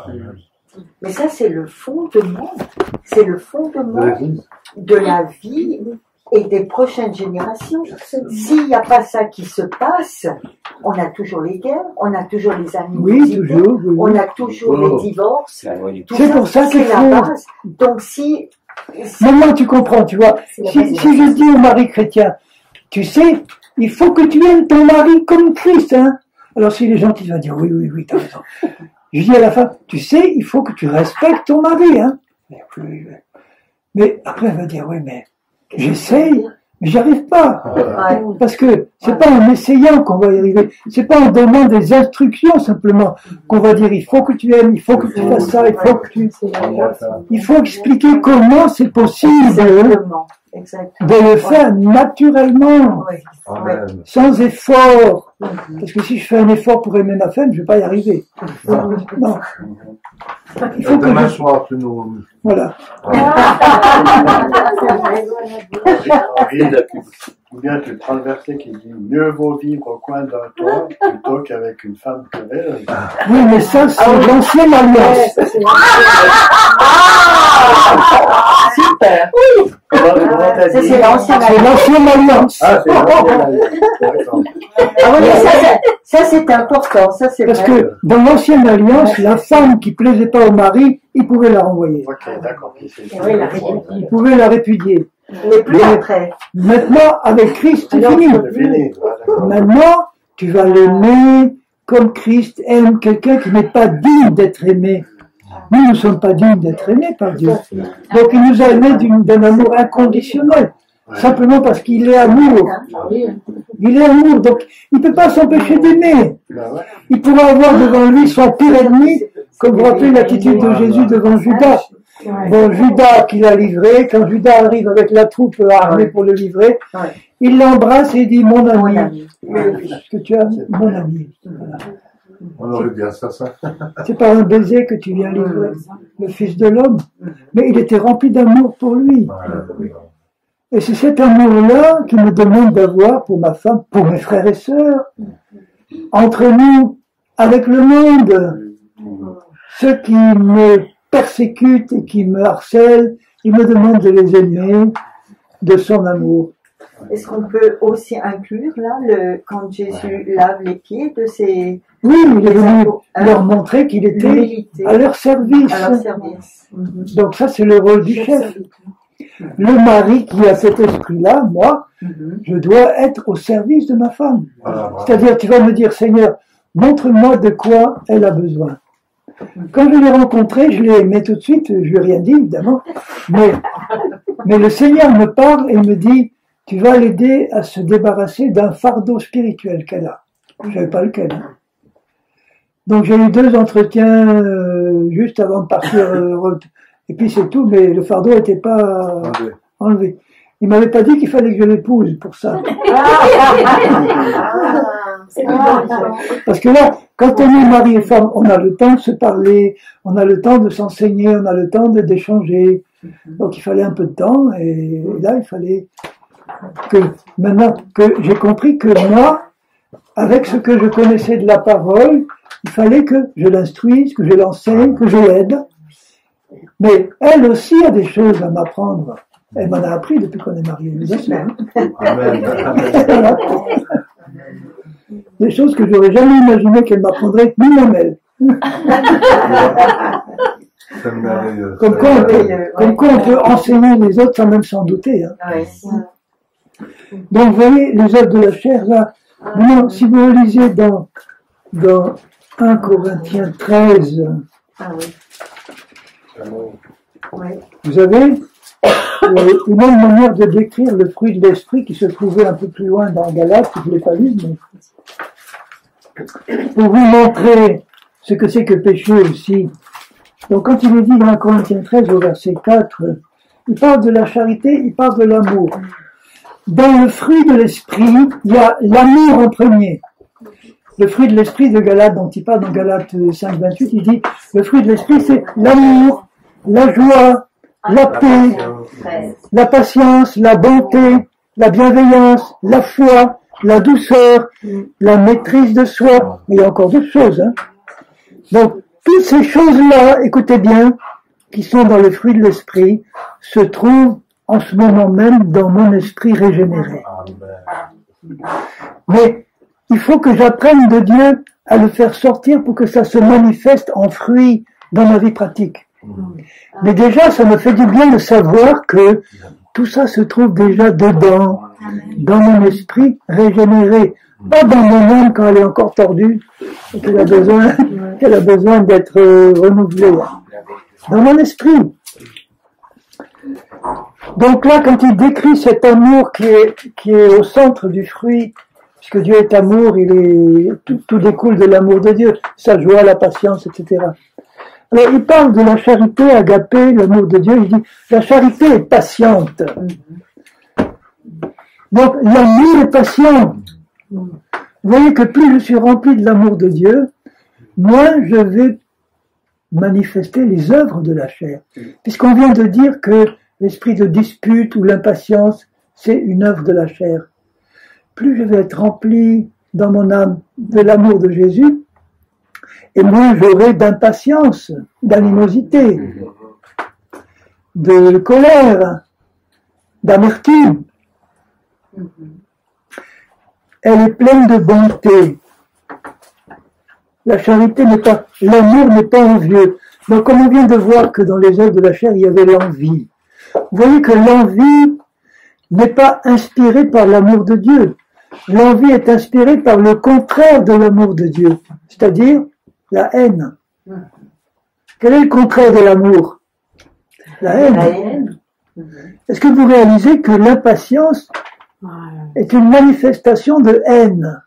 Mais ça, c'est le fondement. C'est le fondement de la vie et des prochaines générations. S'il n'y a pas ça qui se passe, on a toujours les guerres, on a toujours les animosités, toujours, oui. On a toujours les divorces. C'est pour ça qu'il c'est faut... la base. Donc si... Maintenant tu comprends, tu vois. Si je dis au mari chrétien, tu sais, il faut que tu aimes ton mari comme Christ, hein. Alors s'il est gentil, il va dire oui, t'as raison. Je dis à la femme, tu sais, il faut que tu respectes ton mari, hein. Mais après, elle va dire, oui, mais j'essaye, mais j'arrive pas. Parce que c'est pas en essayant qu'on va y arriver. C'est pas en donnant des instructions simplement qu'on va dire, il faut que tu aimes, il faut que tu fasses ça, il faut que tu... Il faut expliquer comment c'est possible de le faire naturellement, sans effort. Parce que si je fais un effort pour aimer ma femme, je vais pas y arriver. Non. Il faut que demain soir, tu nous... Voilà. Ou bien tu prends le verset qui dit mieux vaut vivre au coin d'un toit plutôt qu'avec une femme querelle. Oui, mais ça, c'est l'ancienne alliance. Super. Oui. Ça, c'est l'ancienne C'est l'ancienne alliance. Ah, c'est l'ancienne. Ah oui, ça c'est important. Ça, c'est Parce vrai. que dans l'ancienne alliance, la femme qui plaisait pas au mari, il pouvait la renvoyer. Ok, d'accord. Il pouvait la répudier. Mais plus après. Maintenant, avec Christ, c'est fini. C'est fini. Maintenant, tu vas l'aimer comme Christ aime quelqu'un qui n'est pas digne d'être aimé. Nous ne sommes pas dignes d'être aimés par Dieu. Donc il nous a aimés d'un amour inconditionnel. Simplement parce qu'il est amour. Il est amour, donc il ne peut pas s'empêcher d'aimer. Il pourra avoir devant lui son pire ennemi, comme vous rappelez l'attitude de Jésus devant Judas. Bon, Judas qui l'a livré, quand Judas arrive avec la troupe armée pour le livrer, il l'embrasse et dit mon ami. Parce que tu as mon ami. Voilà. On aurait dit assassin. C'est par un baiser que tu viens livrer le Fils de l'homme. Mais il était rempli d'amour pour lui. Et c'est cet amour-là qui me demande d'avoir pour ma femme, pour mes frères et sœurs, entre nous, avec le monde. Ceux qui me persécutent et qui me harcèlent, il me demande de les aimer de son amour. Est-ce qu'on peut aussi inclure là quand Jésus lave les pieds de ses... Oui, il est venu leur montrer qu'il était à leur service. Donc ça, c'est le rôle du chef. Le mari qui a cet esprit-là, moi, je dois être au service de ma femme. C'est-à-dire, tu vas me dire, Seigneur, montre-moi de quoi elle a besoin. Quand je l'ai rencontrée, je l'ai aimée tout de suite, je lui ai rien dit, évidemment, mais le Seigneur me parle et me dit, tu vas l'aider à se débarrasser d'un fardeau spirituel qu'elle a. Je ne savais pas lequel. Donc j'ai eu 2 entretiens juste avant de partir, et puis c'est tout, mais le fardeau n'était pas enlevé. Il m'avait pas dit qu'il fallait que je l'épouse pour ça. Parce que là, quand on est mari et femme, on a le temps de se parler, on a le temps de s'enseigner, on a le temps d'échanger. Donc il fallait un peu de temps, et là il fallait que, maintenant que j'ai compris que moi, avec ce que je connaissais de la parole, il fallait que je l'instruise, que je l'enseigne, que je l'aide. Mais elle aussi a des choses à m'apprendre. Elle m'en a appris depuis qu'on est mariés, bien sûr. Des choses que j'aurais jamais imaginé qu'elle m'apprendrait, ni même elle. Comme quoi on peut enseigner les autres sans même s'en douter. Hein. Donc vous voyez, les œuvres de la chair, là, maintenant, si vous lisez dans 1 Corinthiens 13, vous avez une autre manière de décrire le fruit de l'esprit qui se trouvait un peu plus loin dans Galates, que je ne l'ai pas lu, mais pour vous montrer ce que c'est que péché aussi. Donc quand il est dit dans 1 Corinthiens 13 au verset 4, il parle de la charité, il parle de l'amour. Dans le fruit de l'esprit, il y a l'amour en premier. Le fruit de l'esprit de Galates, dont il parle dans Galates 5, 28, il dit, le fruit de l'esprit, c'est l'amour, la joie, la paix, la patience, la bonté, la bienveillance, la foi, la douceur, la maîtrise de soi. Mais il y a encore d'autres choses. Hein. Donc, toutes ces choses-là, écoutez bien, qui sont dans le fruit de l'esprit, se trouvent en ce moment même dans mon esprit régénéré. Mais il faut que j'apprenne de Dieu à le faire sortir pour que ça se manifeste en fruit dans ma vie pratique. Mais déjà, ça me fait du bien de savoir que tout ça se trouve déjà dedans, dans mon esprit régénéré. Pas dans mon âme quand elle est encore tordue et qu'elle a besoin d'être renouvelée. Dans mon esprit. Donc là, quand il décrit cet amour qui est au centre du fruit, puisque Dieu est amour, tout découle de l'amour de Dieu, sa joie, la patience, etc. Alors il parle de la charité, agapé, l'amour de Dieu, il dit la charité est patiente. Donc l'amour est patient. Vous voyez que plus je suis rempli de l'amour de Dieu, moins je vais manifester les œuvres de la chair. Puisqu'on vient de dire que l'esprit de dispute ou l'impatience, c'est une œuvre de la chair. Plus je vais être rempli dans mon âme de l'amour de Jésus, et moins j'aurai d'impatience, d'animosité, de colère, d'amertume. Elle est pleine de bonté. La charité l'amour n'est pas envieux. Donc comme on vient de voir que dans les œuvres de la chair, il y avait l'envie. Vous voyez que l'envie n'est pas inspirée par l'amour de Dieu. L'envie est inspirée par le contraire de l'amour de Dieu, c'est-à-dire la haine. Quel est le contraire de l'amour? La haine. Est-ce que vous réalisez que l'impatience est une manifestation de haine?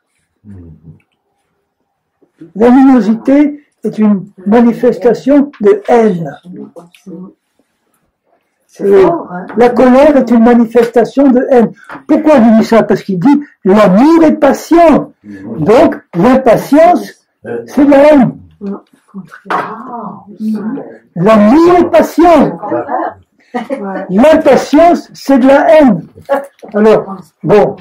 L'animosité est une manifestation de haine. La colère est une manifestation de haine. Pourquoi il dit ça? Parce qu'il dit l'amour est patient. Donc l'impatience, c'est de la haine. L'amour est patient. L'impatience, c'est de la haine. Alors, bon,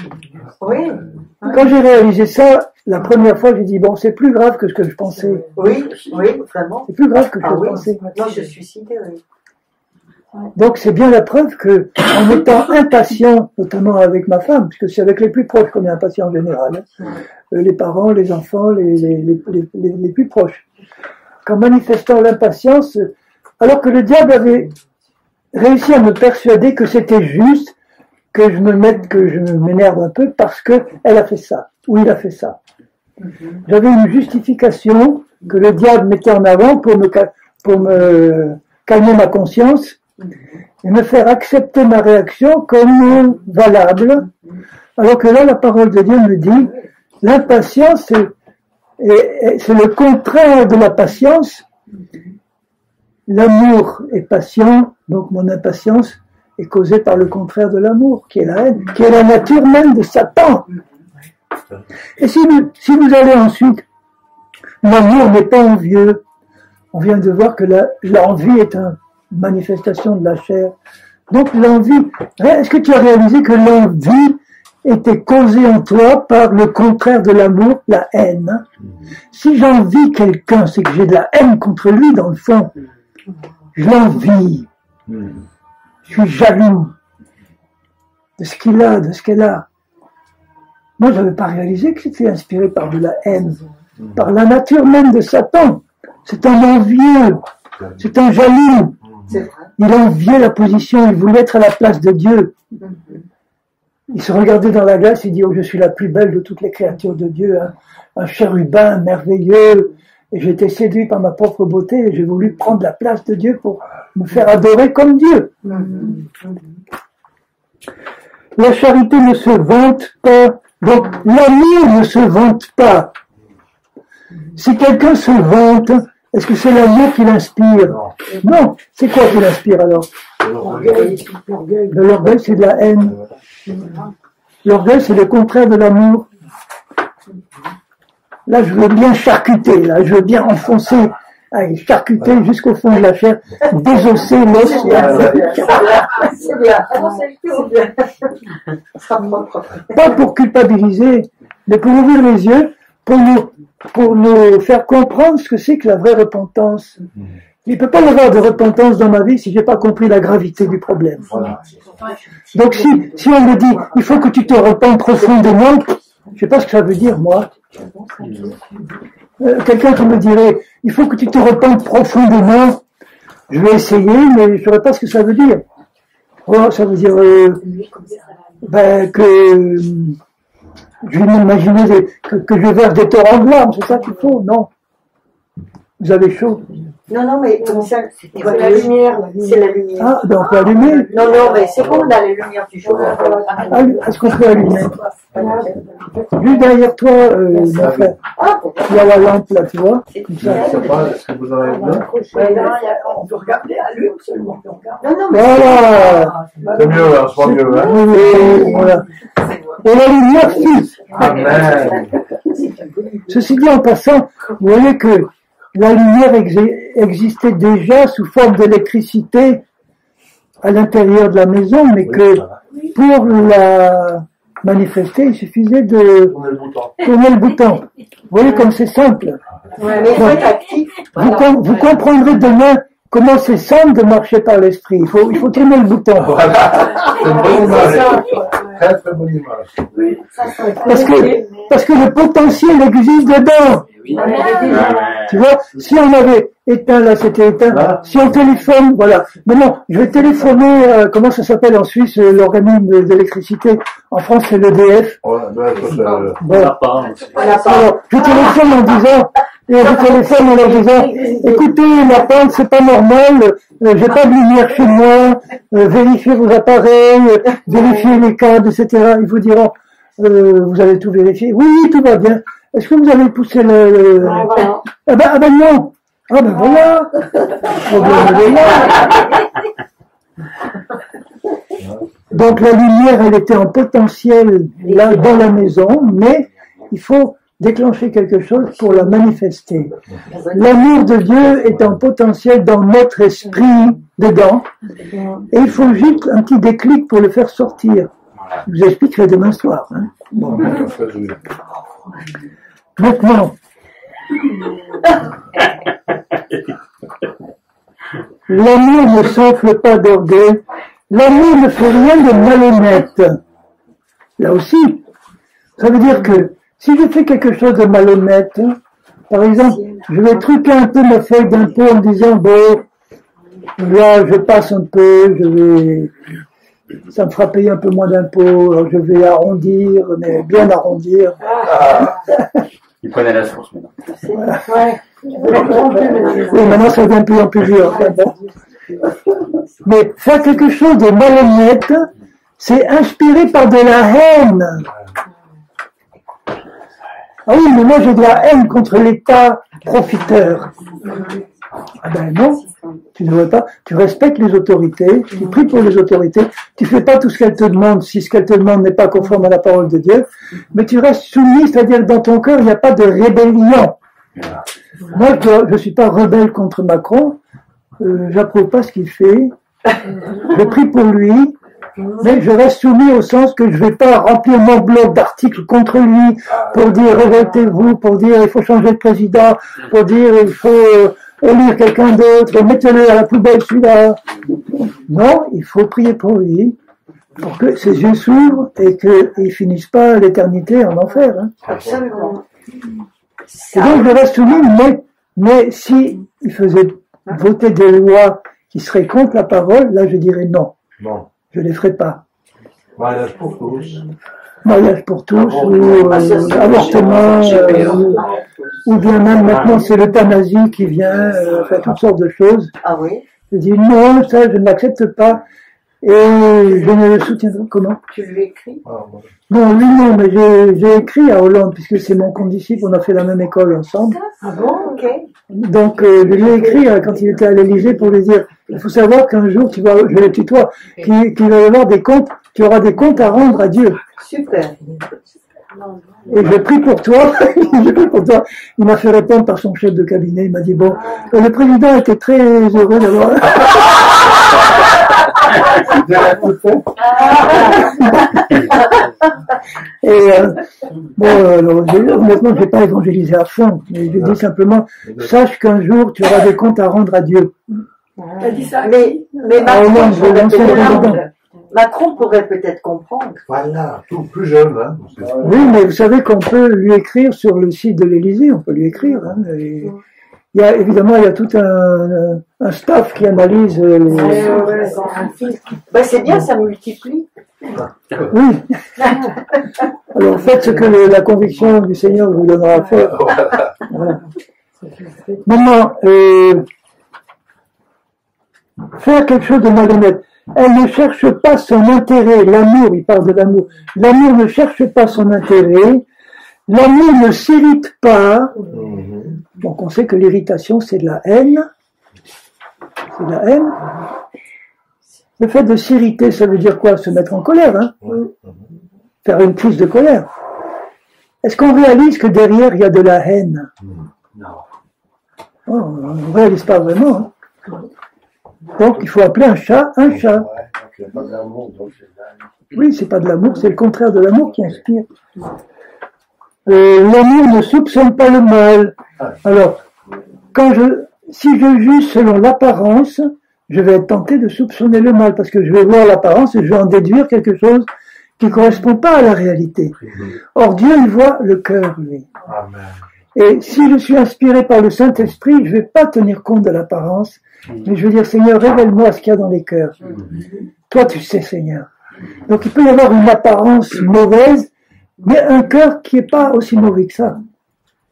quand j'ai réalisé ça, la première fois, j'ai dit, bon, c'est plus grave que ce que je pensais. Oui, vraiment. C'est plus grave que ce que je pensais. Moi, je suis sidérée. Donc c'est bien la preuve que, en étant impatient, notamment avec ma femme, puisque c'est avec les plus proches qu'on est impatient en général, les parents, les enfants, les plus proches, qu'en manifestant l'impatience, alors que le diable avait réussi à me persuader que c'était juste que je m'énerve un peu parce que elle a fait ça, ou il a fait ça. J'avais une justification que le diable mettait en avant pour me calmer ma conscience et me faire accepter ma réaction comme valable, alors que là, la parole de Dieu me dit, l'impatience, c'est le contraire de la patience. L'amour est patient, donc mon impatience est causée par le contraire de l'amour, qui est la haine, qui est la nature même de Satan. Et si vous allez ensuite, l'amour n'est pas envieux. On vient de voir que l'envie est une manifestation de la chair. Donc l'envie, est-ce que tu as réalisé que l'envie était causée en toi par le contraire de l'amour, la haine? Si j'envie quelqu'un, c'est que j'ai de la haine contre lui dans le fond. Je l'envie. Je suis jaloux de ce qu'il a, de ce qu'elle a. Moi, je n'avais pas réalisé que c'était inspiré par de la haine, par la nature même de Satan. C'est un envieux, c'est un jaloux. Il enviait la position, il voulait être à la place de Dieu. Il se regardait dans la glace, il dit, oh, je suis la plus belle de toutes les créatures de Dieu, hein. Un chérubin merveilleux, et j'ai été séduit par ma propre beauté, et j'ai voulu prendre la place de Dieu pour me faire adorer comme Dieu. La charité ne se vante pas, donc l'amour ne se vante pas. Si quelqu'un se vante, est-ce que c'est l'amour qui l'inspire? Non. C'est quoi qui l'inspire alors? L'orgueil. L'orgueil, c'est de la haine. L'orgueil, c'est le contraire de l'amour. Là, je veux bien charcuter, là, je veux bien enfoncer, charcuter jusqu'au fond de la chair, désosser l'os. C'est bien. Pas pour culpabiliser, mais pour ouvrir les yeux, pour nous faire comprendre ce que c'est que la vraie repentance. Il ne peut pas y avoir de repentance dans ma vie si je n'ai pas compris la gravité du problème. Voilà. Donc si on me dit, il faut que tu te repentes profondément, je ne sais pas ce que ça veut dire, moi. Quelqu'un qui me dirait, il faut que tu te repentes profondément, je vais essayer, mais je ne saurais pas ce que ça veut dire. Oh, ça veut dire que Je m'imaginais que je verse des torrents de larmes, c'est ça qu'il faut, non. Vous avez chaud. Non, mais comme ça, C'est la lumière. c'est la lumière. Ah, ben on peut allumer. Non, mais c'est bon, on a la lumière du jour. Est-ce qu'on peut allumer? Juste derrière toi, mon frère. Il y a la lampe là, tu vois. Comme ça. Je sais pas, est-ce que vous en avez besoin? On peut regarder, allume seulement. On regarde. Non, mais Voilà. C'est mieux, hein, c'est mieux, hein. Oui, voilà. Et la lumière fixe. Amen. Ceci dit, en passant, vous voyez que la lumière existait déjà sous forme d'électricité à l'intérieur de la maison, mais que pour la manifester, il suffisait de On est le bouton. tourner le bouton. Vous voyez comme c'est simple. mais il faut être actif. Vous comprendrez demain comment c'est simple de marcher par l'esprit. Il faut tourner le bouton. Voilà. C'est une bonne image. Très très bonne image. Parce que le potentiel existe dedans. Oui. Tu vois, si on avait éteint, là c'était éteint, si on téléphone, voilà. Maintenant, je vais téléphoner, comment ça s'appelle en Suisse, l'organisme d'électricité. En France, c'est l'EDF. Ouais, ben, ça, Voilà. Voilà, Alors, je téléphone en disant, en leur disant, écoutez, la panne, c'est pas normal, j'ai pas de lumière chez moi, vérifiez vos appareils, vérifiez les câbles, etc. Ils vous diront, vous avez tout vérifié. Oui, tout va bien. Est-ce que vous avez poussé le... Ah ben non. Ah ben voilà. Problème est là. Donc la lumière, elle était en potentiel là dans la maison, mais il faut déclencher quelque chose pour la manifester. L'amour de Dieu est en potentiel dans notre esprit dedans, et il faut juste un petit déclic pour le faire sortir. Je vous expliquerai demain soir. Hein. Bon. Maintenant, l'amour ne s'enfle pas d'orgueil, l'amour ne fait rien de malhonnête. Là aussi, ça veut dire que si je fais quelque chose de malhonnête, par exemple, je vais truquer un peu ma feuille d'impôt en disant, bon, là je passe un peu, ça me fera payer un peu moins d'impôts, alors je vais arrondir, mais bien arrondir. Il prenait la source maintenant. Oui, maintenant ça devient de plus en plus dur. Enfin, bon. Mais faire quelque chose de malhonnête, c'est inspiré par de la haine. Ah oui, mais moi j'ai de la haine contre l'État profiteur. Ah ben non, tu ne devrais pas. Tu respectes les autorités, tu pries pour les autorités, tu fais pas tout ce qu'elles te demandent si ce qu'elles te demandent n'est pas conforme à la parole de Dieu, mais tu restes soumis, c'est-à-dire que dans ton cœur il n'y a pas de rébellion. Moi je suis pas rebelle contre Macron, j'approuve pas ce qu'il fait, je prie pour lui, mais je reste soumis au sens que je vais pas remplir mon blog d'articles contre lui pour dire révoltez-vous, pour dire il faut changer de président, pour dire il faut élire quelqu'un d'autre, mettez-le à la poubelle celui-là. Non, il faut prier pour lui, pour que ses yeux s'ouvrent et qu'il finisse pas l'éternité en enfer. Hein. Absolument. Et donc je reste soumis, mais si il faisait voter des lois qui seraient contre la parole, là je dirais non. Non. Je les ferai pas. Mariage pour tous. Mariage pour tous, ou avortement, ou bien même maintenant c'est l'euthanasie qui vient, faire toutes sortes de choses. Ah oui? Je dis non, ça je ne l'accepte pas, et je ne le soutiendrai. Comment? Tu lui écris? Ah, bon. Non, lui non, mais j'ai écrit à Hollande, puisque c'est mon condisciple, on a fait la même école ensemble. Ah bon? Ok. Donc je lui ai écrit quand il était à l'Élysée pour lui dire, il faut savoir qu'un jour, je le tutoie, qu'il va y avoir des comptes, tu auras des comptes à rendre à Dieu. Super. Et je prie pour toi, je prie pour toi. Il m'a fait répondre par son chef de cabinet, il m'a dit, bon, le président était très heureux d'avoir... Et alors, honnêtement, je n'ai pas évangélisé à fond, mais je dis simplement, sache qu'un jour, tu auras des comptes à rendre à Dieu. T'as dit ça? Mais Macron pourrait peut-être comprendre. Voilà, tout plus jeune, hein. Oui, mais vous savez qu'on peut lui écrire sur le site de l'Élysée, on peut lui écrire, hein, et évidemment, il y a tout un staff qui analyse Bah, c'est bien, ça multiplie. Oui. Alors faites ce que la conviction du Seigneur vous donnera à faire. Voilà. Maintenant, faire quelque chose de malhonnête. Elle ne cherche pas son intérêt. L'amour, il parle de l'amour. L'amour ne cherche pas son intérêt. L'amour ne s'irrite pas. Donc on sait que l'irritation, c'est de la haine. C'est de la haine. Le fait de s'irriter, ça veut dire quoi? Se mettre en colère, hein? Faire une crise de colère. Est-ce qu'on réalise que derrière, il y a de la haine? Non. Oh, on ne réalise pas vraiment. Hein. Donc il faut appeler un chat un chat. Il n'y a pas d'amour, donc c'est Oui, c'est pas de l'amour, c'est le contraire de l'amour qui inspire. L'amour ne soupçonne pas le mal. Alors, si je juge selon l'apparence, je vais être tenté de soupçonner le mal, parce que je vais voir l'apparence et je vais en déduire quelque chose qui ne correspond pas à la réalité. Or, Dieu, il voit le cœur, lui. Amen. Et si je suis inspiré par le Saint-Esprit, je ne vais pas tenir compte de l'apparence, mais je vais dire, Seigneur, révèle-moi ce qu'il y a dans les cœurs. Toi, tu sais, Seigneur. Donc, il peut y avoir une apparence mauvaise, mais un cœur qui n'est pas aussi mauvais que ça.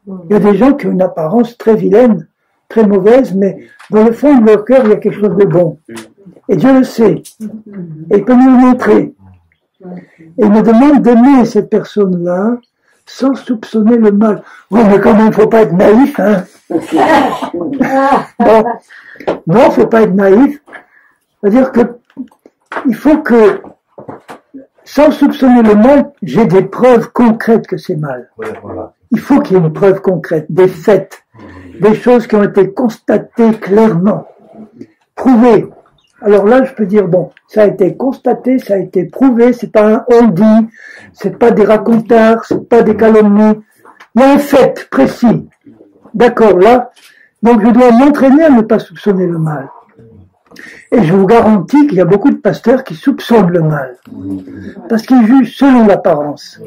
Il y a des gens qui ont une apparence très vilaine, très mauvaise, mais dans le fond de leur cœur, il y a quelque chose de bon. Et Dieu le sait. Et il peut nous le montrer. Et il me demande d'aimer cette personne-là sans soupçonner le mal. Oui, mais quand même, il ne faut pas être naïf, hein. Bon. Non, il ne faut pas être naïf. C'est-à-dire que il faut que, sans soupçonner le mal, j'ai des preuves concrètes que c'est mal. Ouais, voilà. Il faut qu'il y ait une preuve concrète, des faits, des choses qui ont été constatées clairement, prouvées. Alors là, je peux dire, bon, ça a été constaté, ça a été prouvé, c'est pas un on dit, c'est pas des racontards, c'est pas des calomnies. Il y a un fait précis. D'accord, là. Donc je dois m'entraîner à ne pas soupçonner le mal. Et je vous garantis qu'il y a beaucoup de pasteurs qui soupçonnent le mal. Parce qu'ils jugent selon l'apparence.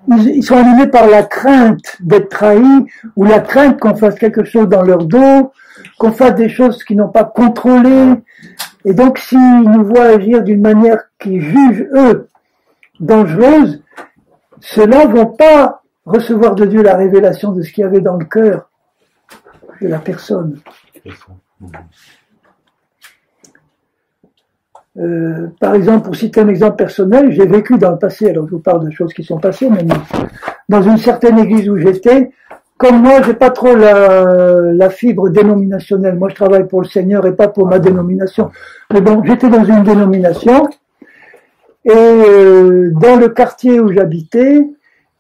Ils sont animés par la crainte d'être trahis, ou la crainte qu'on fasse quelque chose dans leur dos, qu'on fasse des choses qu'ils n'ont pas contrôlées. Et donc, s'ils nous voient agir d'une manière qu'ils jugent, eux, dangereuse, ceux-là vont pas recevoir de Dieu la révélation de ce qu'il y avait dans le cœur de la personne. Par exemple, pour citer un exemple personnel, j'ai vécu dans le passé, alors je vous parle de choses qui sont passées, mais dans une certaine église où j'étais, comme moi, j'ai pas trop la fibre dénominationnelle. Moi, je travaille pour le Seigneur et pas pour ma dénomination. Mais bon, j'étais dans une dénomination, et dans le quartier où j'habitais,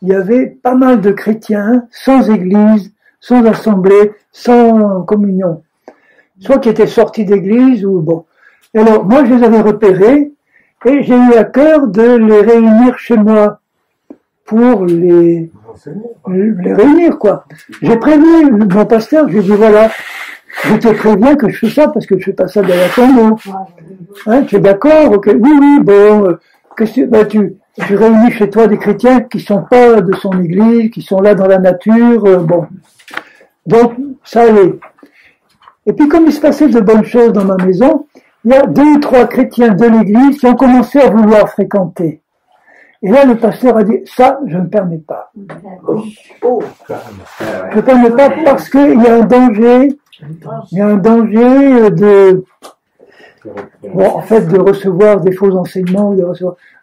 il y avait pas mal de chrétiens, sans église, sans assemblée, sans communion. Soit qui étaient sortis d'église, ou bon. Et alors, moi, je les avais repérés, et j'ai eu à cœur de les réunir chez moi, pour les réunir, quoi. J'ai prévenu mon pasteur, je lui ai dit, voilà, je te préviens que je fais ça, parce que je fais pas ça derrière ton dos. Hein, tu es d'accord? Ok. Oui, bon, tu réunis chez toi des chrétiens qui sont pas de son église, qui sont là dans la nature, bon. Donc, ça allait. Et puis, comme il se passait de bonnes choses dans ma maison, il y a 2 ou 3 chrétiens de l'église qui ont commencé à vouloir fréquenter. Et là, le pasteur a dit, ça, je ne permets pas. Je ne permets pas parce qu'il y a un danger, de recevoir des faux enseignements,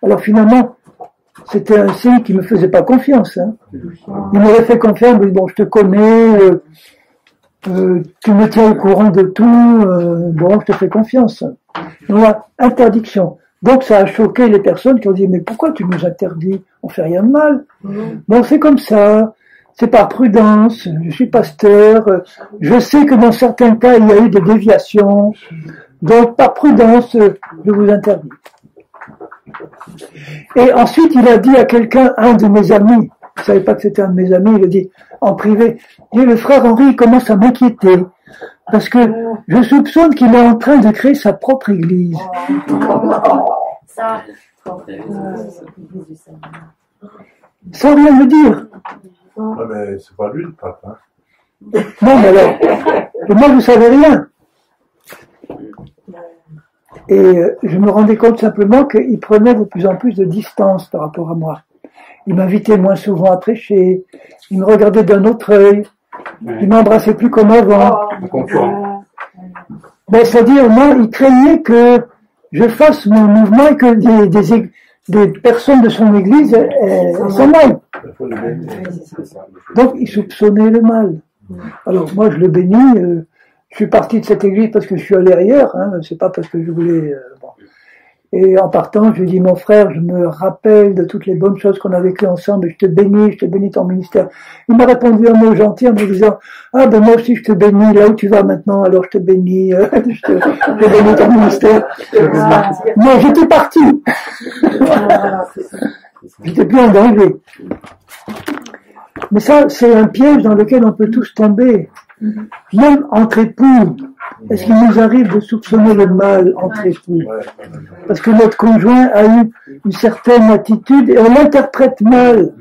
Alors finalement, c'était un signe qui me faisait pas confiance, hein. Il m'aurait fait confiance, mais bon, je te connais, tu me tiens au courant de tout, bon, je te fais confiance. Voilà, interdiction. Donc ça a choqué les personnes qui ont dit, mais pourquoi tu nous interdis? On fait rien de mal. Bon, c'est comme ça, c'est par prudence, je suis pasteur, je sais que dans certains cas, il y a eu des déviations, donc par prudence, je vous interdis. Et ensuite, il a dit à quelqu'un, un de mes amis, je ne savais pas que c'était un de mes amis, il a dit en privé, le frère Henri commence à m'inquiéter, parce que je soupçonne qu'il est en train de créer sa propre église. Sans rien me dire. Ouais, mais c'est pas lui le pape, hein. Non, mais alors, moi, vous savez rien. Et je me rendais compte simplement qu'il prenait de plus en plus de distance par rapport à moi. Il m'invitait moins souvent à prêcher, il me regardait d'un autre œil, il m'embrassait plus comme avant. Ben, c'est-à-dire, moi, il craignait que je fasse mon mouvement et que des personnes de son église s'en aillent. Donc, il soupçonnait le mal. Alors, moi, je le bénis. Je suis parti de cette église parce que je suis allé ailleurs, hein, c'est pas parce que je voulais... bon. Et en partant, je lui dis, mon frère, je me rappelle de toutes les bonnes choses qu'on a vécues ensemble, et je te bénis ton ministère. Il m'a répondu un mot gentil en me disant, ah ben moi aussi je te bénis, là où tu vas maintenant, alors je te bénis, je te bénis ton ministère. Mais j'étais parti. J'étais plus en danger. Mais ça, c'est un piège dans lequel on peut tous tomber. Même entre époux, est-ce qu'il nous arrive de soupçonner le mal entre époux? Parce que notre conjoint a eu une certaine attitude et on l'interprète mal.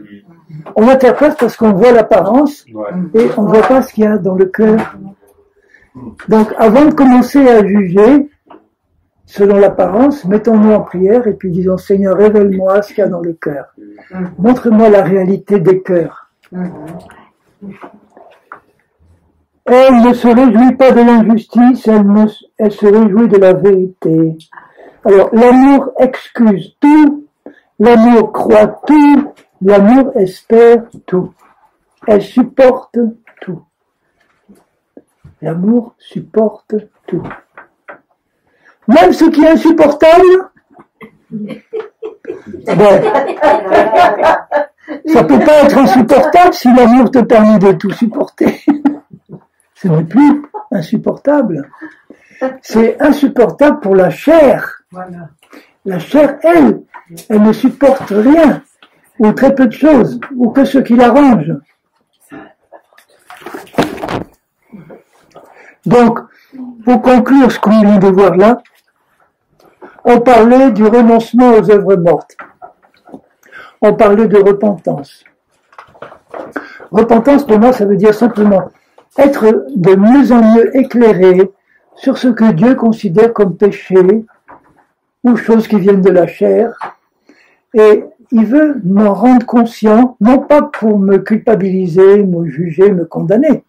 On l'interprète parce qu'on voit l'apparence et on ne voit pas ce qu'il y a dans le cœur. Donc avant de commencer à juger, selon l'apparence, mettons-nous en prière et puis disons, Seigneur, révèle-moi ce qu'il y a dans le cœur. Montre-moi la réalité des cœurs. Elle ne se réjouit pas de l'injustice, elle se réjouit de la vérité. Alors, l'amour excuse tout, l'amour croit tout, l'amour espère tout. Elle supporte tout. L'amour supporte tout. Même ce qui est insupportable, bon, ça peut pas être insupportable si l'amour te permet de tout supporter. Ce n'est plus insupportable. C'est insupportable pour la chair. Voilà. La chair, elle ne supporte rien, ou très peu de choses, ou que ce qui l'arrange. Donc, pour conclure ce qu'on vient de voir là, on parlait du renoncement aux œuvres mortes. On parlait de repentance. Repentance, pour moi, ça veut dire simplement être de mieux en mieux éclairé sur ce que Dieu considère comme péché ou choses qui viennent de la chair. Et il veut m'en rendre conscient, non pas pour me culpabiliser, me juger, me condamner,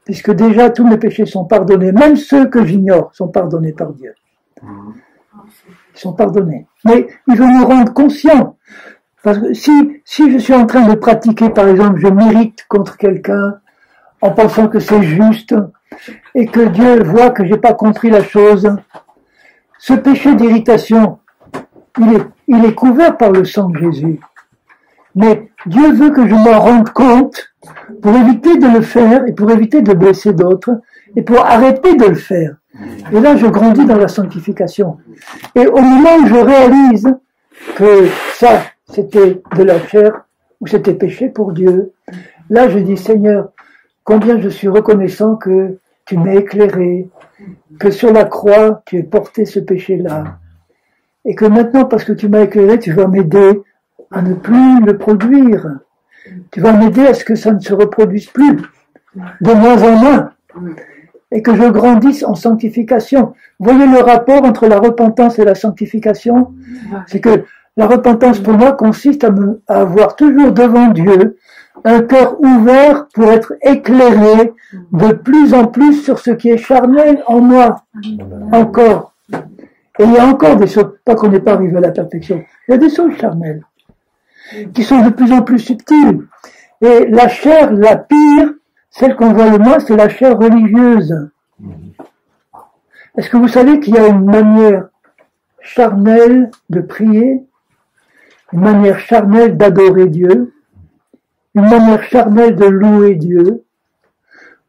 puisque déjà tous mes péchés sont pardonnés, même ceux que j'ignore sont pardonnés par Dieu. Ils sont pardonnés. Mais il veut nous rendre conscients. Parce que si je suis en train de pratiquer, par exemple, je m'irrite contre quelqu'un, en pensant que c'est juste, et que Dieu voit que j'ai pas compris la chose, ce péché d'irritation, il est couvert par le sang de Jésus. Mais Dieu veut que je m'en rende compte pour éviter de le faire et pour éviter de blesser d'autres et pour arrêter de le faire. Et là, je grandis dans la sanctification. Et au moment où je réalise que ça, c'était de la chair ou c'était péché pour Dieu, là, je dis, Seigneur, combien je suis reconnaissant que tu m'as éclairé, que sur la croix, tu as porté ce péché-là. Et que maintenant, parce que tu m'as éclairé, tu vas m'aider à ne plus le produire. Tu vas m'aider à ce que ça ne se reproduise plus, de moins en moins. Et que je grandisse en sanctification. Vous voyez le rapport entre la repentance et la sanctification? C'est que la repentance, pour moi, consiste à avoir toujours devant Dieu un cœur ouvert pour être éclairé de plus en plus sur ce qui est charnel en moi, encore. Et il y a encore des choses, pas qu'on n'est pas arrivé à la perfection, il y a des choses charnelles, qui sont de plus en plus subtiles. Et la chair, la pire, celle qu'on voit le moins, c'est la chair religieuse. Est-ce que vous savez qu'il y a une manière charnelle de prier, une manière charnelle d'adorer Dieu, une manière charnelle de louer Dieu?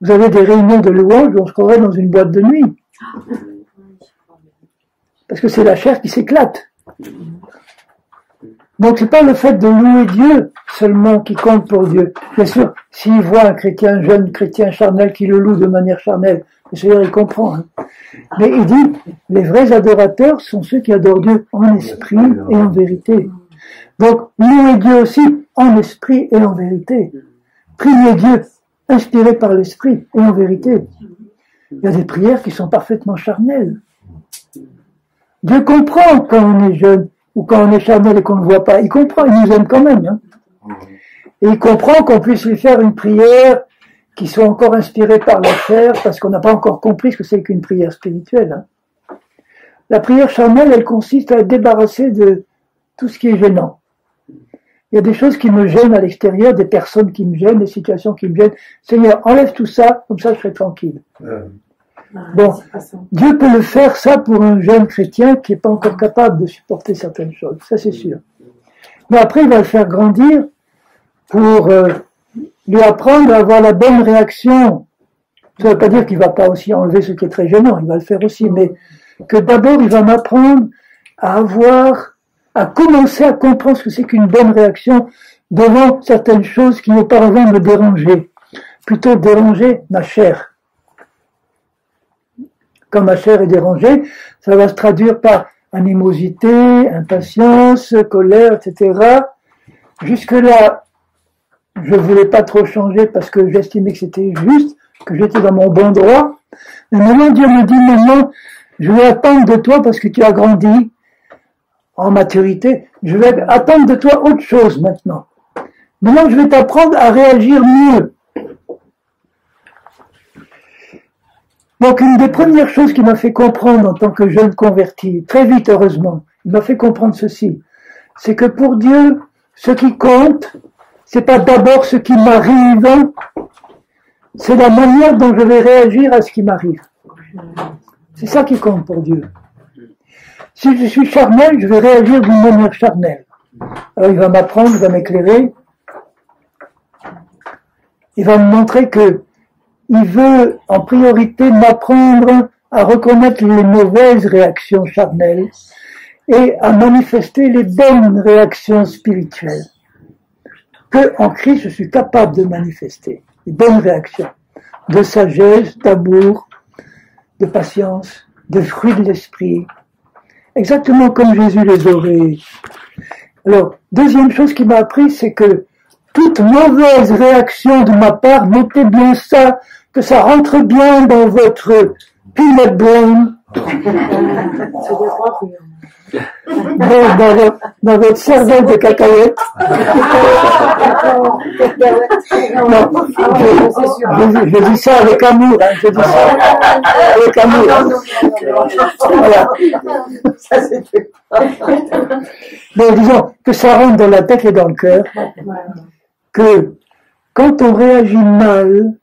Vous avez des réunions de louanges où on se croirait dans une boîte de nuit. Parce que c'est la chair qui s'éclate. Donc c'est pas le fait de louer Dieu seulement qui compte pour Dieu. Bien sûr, s'il voit un chrétien, jeune chrétien charnel qui le loue de manière charnelle, le Seigneur il comprend. Hein. Mais il dit, les vrais adorateurs sont ceux qui adorent Dieu en esprit et en vérité. Donc louer Dieu aussi en esprit et en vérité. Prier Dieu inspirées par l'esprit. Et en vérité, il y a des prières qui sont parfaitement charnelles. Dieu comprend quand on est jeune, ou quand on est charnel et qu'on ne le voit pas. Il comprend, il nous aime quand même. Hein. Et il comprend qu'on puisse lui faire une prière qui soit encore inspirée par la chair, parce qu'on n'a pas encore compris ce que c'est qu'une prière spirituelle. Hein. La prière charnelle, elle consiste à être débarrassée de tout ce qui est gênant. Il y a des choses qui me gênent à l'extérieur, des personnes qui me gênent, des situations qui me gênent. Seigneur, enlève tout ça, comme ça je serai tranquille. Bon, Dieu peut le faire, ça, pour un jeune chrétien qui n'est pas encore capable de supporter certaines choses, ça c'est sûr. Mais après, il va le faire grandir pour lui apprendre à avoir la bonne réaction. Ça ne veut pas dire qu'il ne va pas aussi enlever ce qui est très gênant, il va le faire aussi, mais que d'abord, il va m'apprendre à commencer à comprendre ce que c'est qu'une bonne réaction devant certaines choses qui auparavant me dérangeaient. Plutôt déranger ma chair. Quand ma chair est dérangée, ça va se traduire par animosité, impatience, colère, etc. Jusque-là, je voulais pas trop changer parce que j'estimais que c'était juste, que j'étais dans mon bon droit. Mais maintenant, Dieu me dit, maintenant, je vais attendre de toi parce que tu as grandi en maturité. Je vais attendre de toi autre chose maintenant. Maintenant, je vais t'apprendre à réagir mieux. Donc, une des premières choses qui m'a fait comprendre en tant que jeune converti, très vite heureusement, il m'a fait comprendre ceci, c'est que pour Dieu, ce qui compte, c'est pas d'abord ce qui m'arrive, c'est la manière dont je vais réagir à ce qui m'arrive. C'est ça qui compte pour Dieu. Si je suis charnel, je vais réagir d'une manière charnelle. Alors il va m'apprendre, il va m'éclairer, il va me montrer que il veut en priorité m'apprendre à reconnaître les mauvaises réactions charnelles et à manifester les bonnes réactions spirituelles que en Christ je suis capable de manifester. Les bonnes réactions de sagesse, d'amour, de patience, de fruits de l'esprit, exactement comme Jésus les aurait. Alors, deuxième chose qui m'a appris, c'est que toute mauvaise réaction de ma part, notez bien ça, que ça rentre bien dans votre peanut brain, dans votre cervelle de cacahuète. Non, je dis ça avec amour, hein, je dis ça avec amour. Voilà. Mais disons que ça rentre dans la tête et dans le cœur, que quand on réagit mal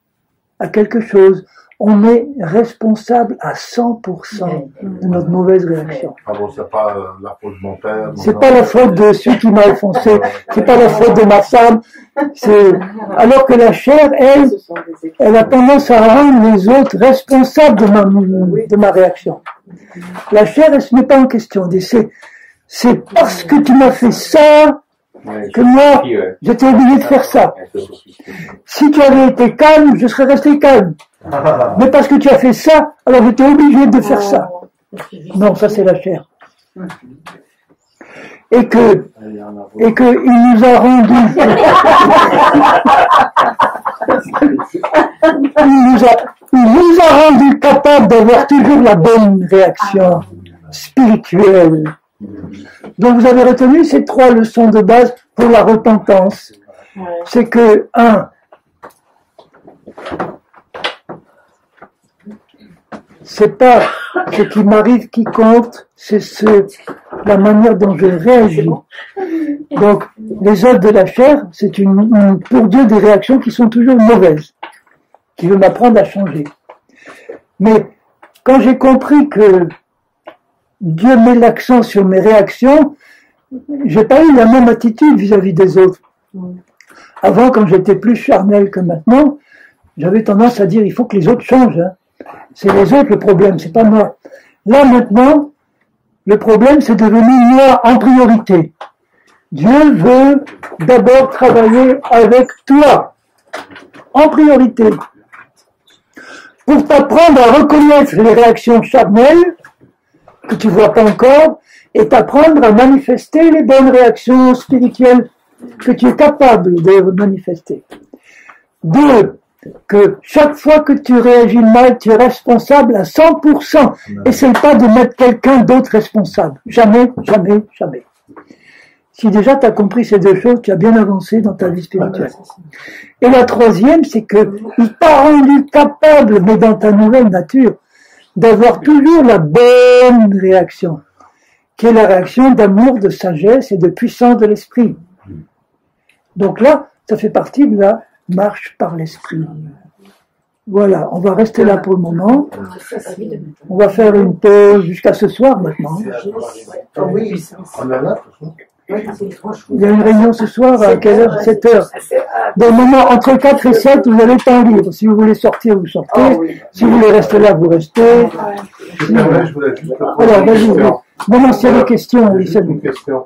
à quelque chose, on est responsable à 100% de notre mauvaise réaction. Ah bon, c'est pas la faute de mon père. C'est pas la faute de celui qui m'a enfoncé, c'est pas la faute de ma femme. Alors que la chair, elle a tendance à rendre les autres responsables de ma réaction. La chair, elle se met pas en question. C'est parce que tu m'as fait ça que moi, j'étais obligé de faire ça. Si tu avais été calme, je serais resté calme. Mais parce que tu as fait ça, alors j'étais obligé de faire ça. Non, ça c'est la chair. Et que il nous a rendu, il nous a rendu capables d'avoir toujours la bonne réaction spirituelle. Donc vous avez retenu ces 3 leçons de base pour la repentance. C'est que, 1, c'est pas ce qui m'arrive qui compte, c'est la manière dont je réagis. Donc, les œuvres de la chair, c'est pour Dieu des réactions qui sont toujours mauvaises, qui veut m'apprendre à changer. Mais quand j'ai compris que Dieu met l'accent sur mes réactions, j'ai pas eu la même attitude vis-à-vis des autres. Avant, quand j'étais plus charnel que maintenant, j'avais tendance à dire il faut que les autres changent. Hein. C'est les autres le problème, c'est pas moi. Là maintenant, le problème c'est devenu moi en priorité. Dieu veut d'abord travailler avec toi, en priorité, pour t'apprendre à reconnaître les réactions charnelles que tu vois pas encore, et t'apprendre à manifester les bonnes réactions spirituelles que tu es capable de manifester. 2, que chaque fois que tu réagis mal, tu es responsable à 100%. Essaye pas de mettre quelqu'un d'autre responsable. Jamais, jamais, jamais. Si déjà tu as compris ces deux choses, tu as bien avancé dans ta vie spirituelle. Et la troisième, c'est que il t'a rendu capable, mais dans ta nouvelle nature, d'avoir toujours la bonne réaction, qui est la réaction d'amour, de sagesse et de puissance de l'esprit. Donc là, ça fait partie de la marche par l'esprit. Voilà, on va rester là pour le moment. On va faire une pause jusqu'à ce soir maintenant. Oui, On a là, Il y a une réunion ce soir à quelle heure? 7 heures. Dans le moment entre 4 et 7, vous avez temps libre. Si vous voulez sortir, vous sortez. Si vous voulez rester là, vous restez. je voulais juste Voilà, vas-y. Bon, s'il y a des questions, oui, c'est une bon. question.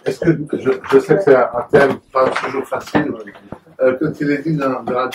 Est-ce que je sais que c'est un thème pas toujours facile. Quand il est dit dans la